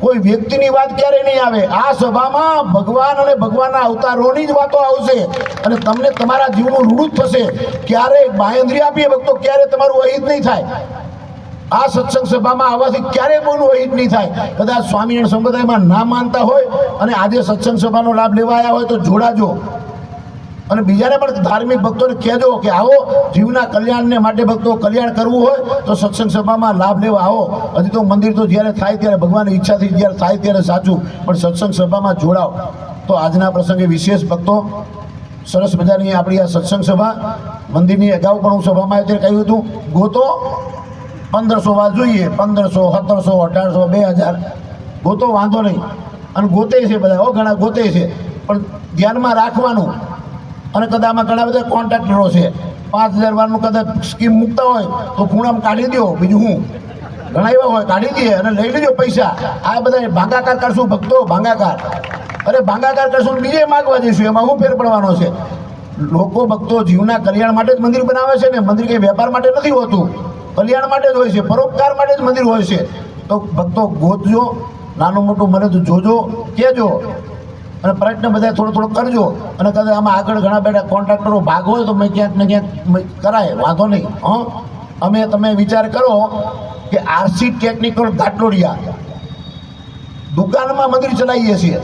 કોઈ વ્યક્તિની વાત ક્યારેય નહીં આવે. આ સભામાં ભગવાન અને ભગવાનના અવતારોની જ વાતો આવશે, અને તમને તમારા જીવનું રૂડું થશે. ક્યારેય બાંયંદ્રી આપીએ ભક્તો, ક્યારે તમારું અહિત નહીં થાય. ક્યારે તમારું અહિત નહીં થાય. અને એટલા માટે ભક્તો ભગવાન સ્વામિનારાયણની આ સત્સંગ સભામાં આવવાથી ક્યારેય કોઈનું અહિત નહીં થાય. કદાચ સ્વામિનારાયણ સંપ્રદાયમાં ના માનતા હોય અને આજે સત્સંગ સભાનો લાભ લેવા આવ્યા હોય તો જોડાજો. અને બીજાને પણ ધાર્મિક ભક્તોને કહેજો કે આવો, જીવના કલ્યાણને માટે ભક્તો કલ્યાણ કરવું હોય તો સત્સંગ સભામાં લાભ લેવા આવો. હજી તો મંદિર તો જ્યારે થાય ત્યારે ભગવાનની ઈચ્છાથી જ્યારે થાય ત્યારે સાચું, પણ સત્સંગ સભામાં જોડાવ. તો આજના પ્રસંગે વિશેષ ભક્તો સરસ મજાની આપણી આ સત્સંગ સભા, મંદિરની અગાઉ પણ હું સભામાં ત્યારે કહ્યું હતું, ગોતો 1500 વાર જોઈએ, 1500, 1700, 1800, 2000 ગોતો, વાંધો નહીં. અને ગોતે છે બધા, ઘણા ગોતે છે, પણ ધ્યાનમાં રાખવાનું. અને કદાચ આમાં ઘણા બધા કોન્ટ્રાક્ટરો છે, 5000 વારનું કદાચ સ્કીમ મૂકતા હોય તો ખૂણામાં કાઢી દો. બીજું હું, ઘણા એવા હોય કાઢી દે અને લઈ લેજો પૈસા. આ બધા ભાંગાકાર કરશું ભક્તો, ભાંગાકાર. અરે ભાંગાકાર કરશું બીજે માગવા જઈશું, એમાં શું ફેર પડવાનો છે? લોકો ભક્તો જીવના કલ્યાણ માટે જ મંદિર બનાવે છે ને. મંદિર કંઈ વેપાર માટે નથી હોતું, કલ્યાણ માટે જ હોય છે, પરોપકાર માટે જ મંદિર હોય છે. તો ભક્તો ગોતજો, નાનું મોટું મને તો જોજો, કહેજો, અને પ્રયત્ન બધા થોડો થોડો કરજો. અને કદાચ આમાં આગળ ઘણા બધા કોન્ટ્રાક્ટરો ભાગ હોય તો મેં ક્યાંક ને ક્યાંક કરાય, વાંધો નહીં. અમે તમે વિચાર કરો કે આરસી ટેકનિકલ ઘાટલોડિયા દુકાનમાં મંદિર ચલાવીએ છીએ,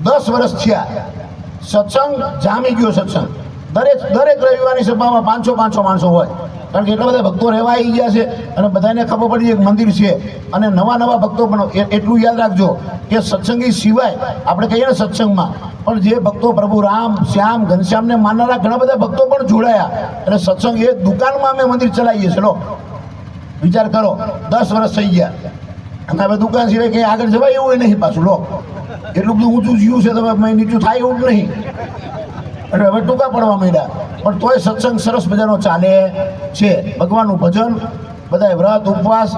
10 વર્ષ થયા. સત્સંગ જામી ગયો. સત્સંગ દરેક રવિવારની સભામાં 500 માણસો હોય, કારણ કે એટલા બધા ભક્તો રહેવા આવી ગયા છે. અને બધાને ખબર પડી એક મંદિર છે. અને નવા ભક્તો પણ એટલું યાદ રાખજો કે સત્સંગી સિવાય આપણે કહીએ ને સત્સંગમાં પણ જે ભક્તો પ્રભુ રામ, શ્યામ, ઘનશ્યામને માનનારા ઘણા બધા ભક્તો પણ જોડાયા. અને સત્સંગ એ દુકાનમાં અમે મંદિર ચલાવીએ છીએ. લો વિચાર કરો, 10 વર્ષ થઈ ગયા અને હવે દુકાન સિવાય કંઈ આગળ જવાય એવું નહીં પાછું. લો એટલું બધું ઊંચું જીવું છે, તમે નીચું થાય એવું જ નહીં. એટલે હવે ટૂંકા પડવા માંડ્યા, પણ તોય સત્સંગ સરસ મજાનો ચાલે છે. ભગવાનનું ભજન, બધા વ્રત ઉપવાસ,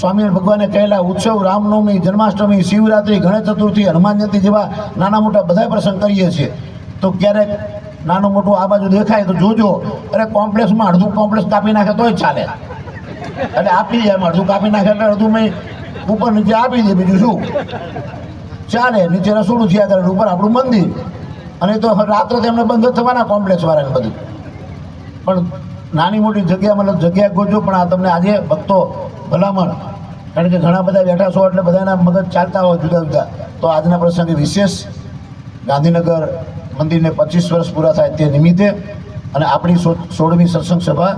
સ્વામિનારાયણ ભગવાને કહેલા ઉત્સવ, રામનવમી, જન્માષ્ટમી, શિવરાત્રિ, ગણેશ ચતુર્થી, હનુમાન જયંતિ જેવા નાના મોટા બધા પ્રસંગ કરીએ છીએ. તો ક્યારેક નાનું મોટું આ બાજુ દેખાય તો જોજો. અરે કોમ્પ્લેક્સમાં અડધું કોમ્પ્લેક્સ કાપી નાખે તોય ચાલે. એટલે આપી જાય, અડધું કાપી નાખે એટલે અડધું મેં ઉપર નીચે આપી દે, બીજું શું ચાલે. નીચે રસોડું થયા કરે, ઉપર આપણું મંદિર. અને તો રાત્રે તેમને બંધ થવાના કોમ્પ્લેક્સ વાળાને બધું. પણ નાની મોટી જગ્યા, મતલબ જગ્યા ગોજો. પણ આ તમને આજે ભક્તો ભલામણ, કારણ કે ઘણા બધા બેઠા છો એટલે બધાના મગજ ચાલતા હોય જુદા જુદા. તો આજના પ્રસંગે વિશેષ ગાંધીનગર મંદિરને 25 વર્ષ પૂરા થાય તે નિમિત્તે અને આપણી 16મી સત્સંગ સભા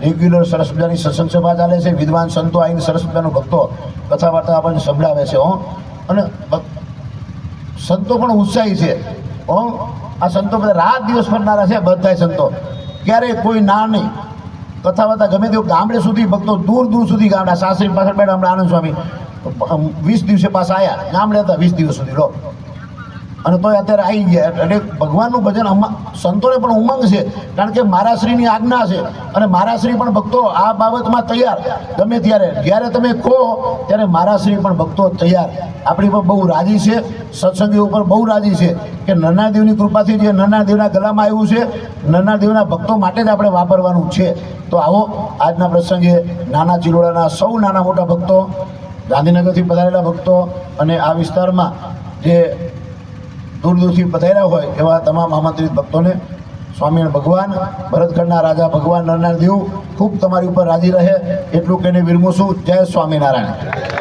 રેગ્યુલર સરસ મજાની સત્સંગ સભા ચાલે છે. વિદ્વાન સંતો આવીને સરસ મજાનું ભક્તો કથા વાર્તા આપણને સંભળાવે છે. અને સંતો પણ ઉત્સાહી છે. આ સંતો બધા રાત દિવસ ફરનારા છે, બધા સંતો. ક્યારેય કોઈ ના નહીં. કથા વાર્તા ગમે તેવું ગામડે સુધી ભક્તો, દૂર સુધી ગામડા. સાસરી પાછળ બેઠા હમણાં આનંદ સ્વામી 20 દિવસે પાછા આવ્યા, ગામડે હતા 20 દિવસ સુધી. લો અને તોય અત્યારે આવી ગયા. એટલે ભગવાનનું ભજન સંતોને પણ ઉમંગ છે, કારણ કે મહારાજશ્રીની આજ્ઞા છે. અને મહારાજશ્રી પણ ભક્તો આ બાબતમાં તૈયાર. ગમે ત્યારે જ્યારે તમે કહો ત્યારે મહારાજશ્રી પણ ભક્તો તૈયાર. આપણી પર બહુ રાજી છે, સત્સંગી ઉપર બહુ રાજી છે કે નરનાદેવની કૃપાથી જે નરનાદેવના ગલામાં આવ્યું છે, નરનાદેવના ભક્તો માટે જ આપણે વાપરવાનું છે. તો આવો આજના પ્રસંગે નાના ચિલોડાના સૌ નાના મોટા ભક્તો, ગાંધીનગરથી પધારેલા ભક્તો અને આ વિસ્તારમાં જે દૂરથી પધાર્યા હોય એવા તમામ આમંત્રિત ભક્તોને સ્વામિનારાયણ ભગવાન, ભરતખંડના રાજા ભગવાન નરનાર દેવ ખૂબ તમારી ઉપર રાજી રહે એટલું કહીને વિરમું છું. જય સ્વામિનારાયણ.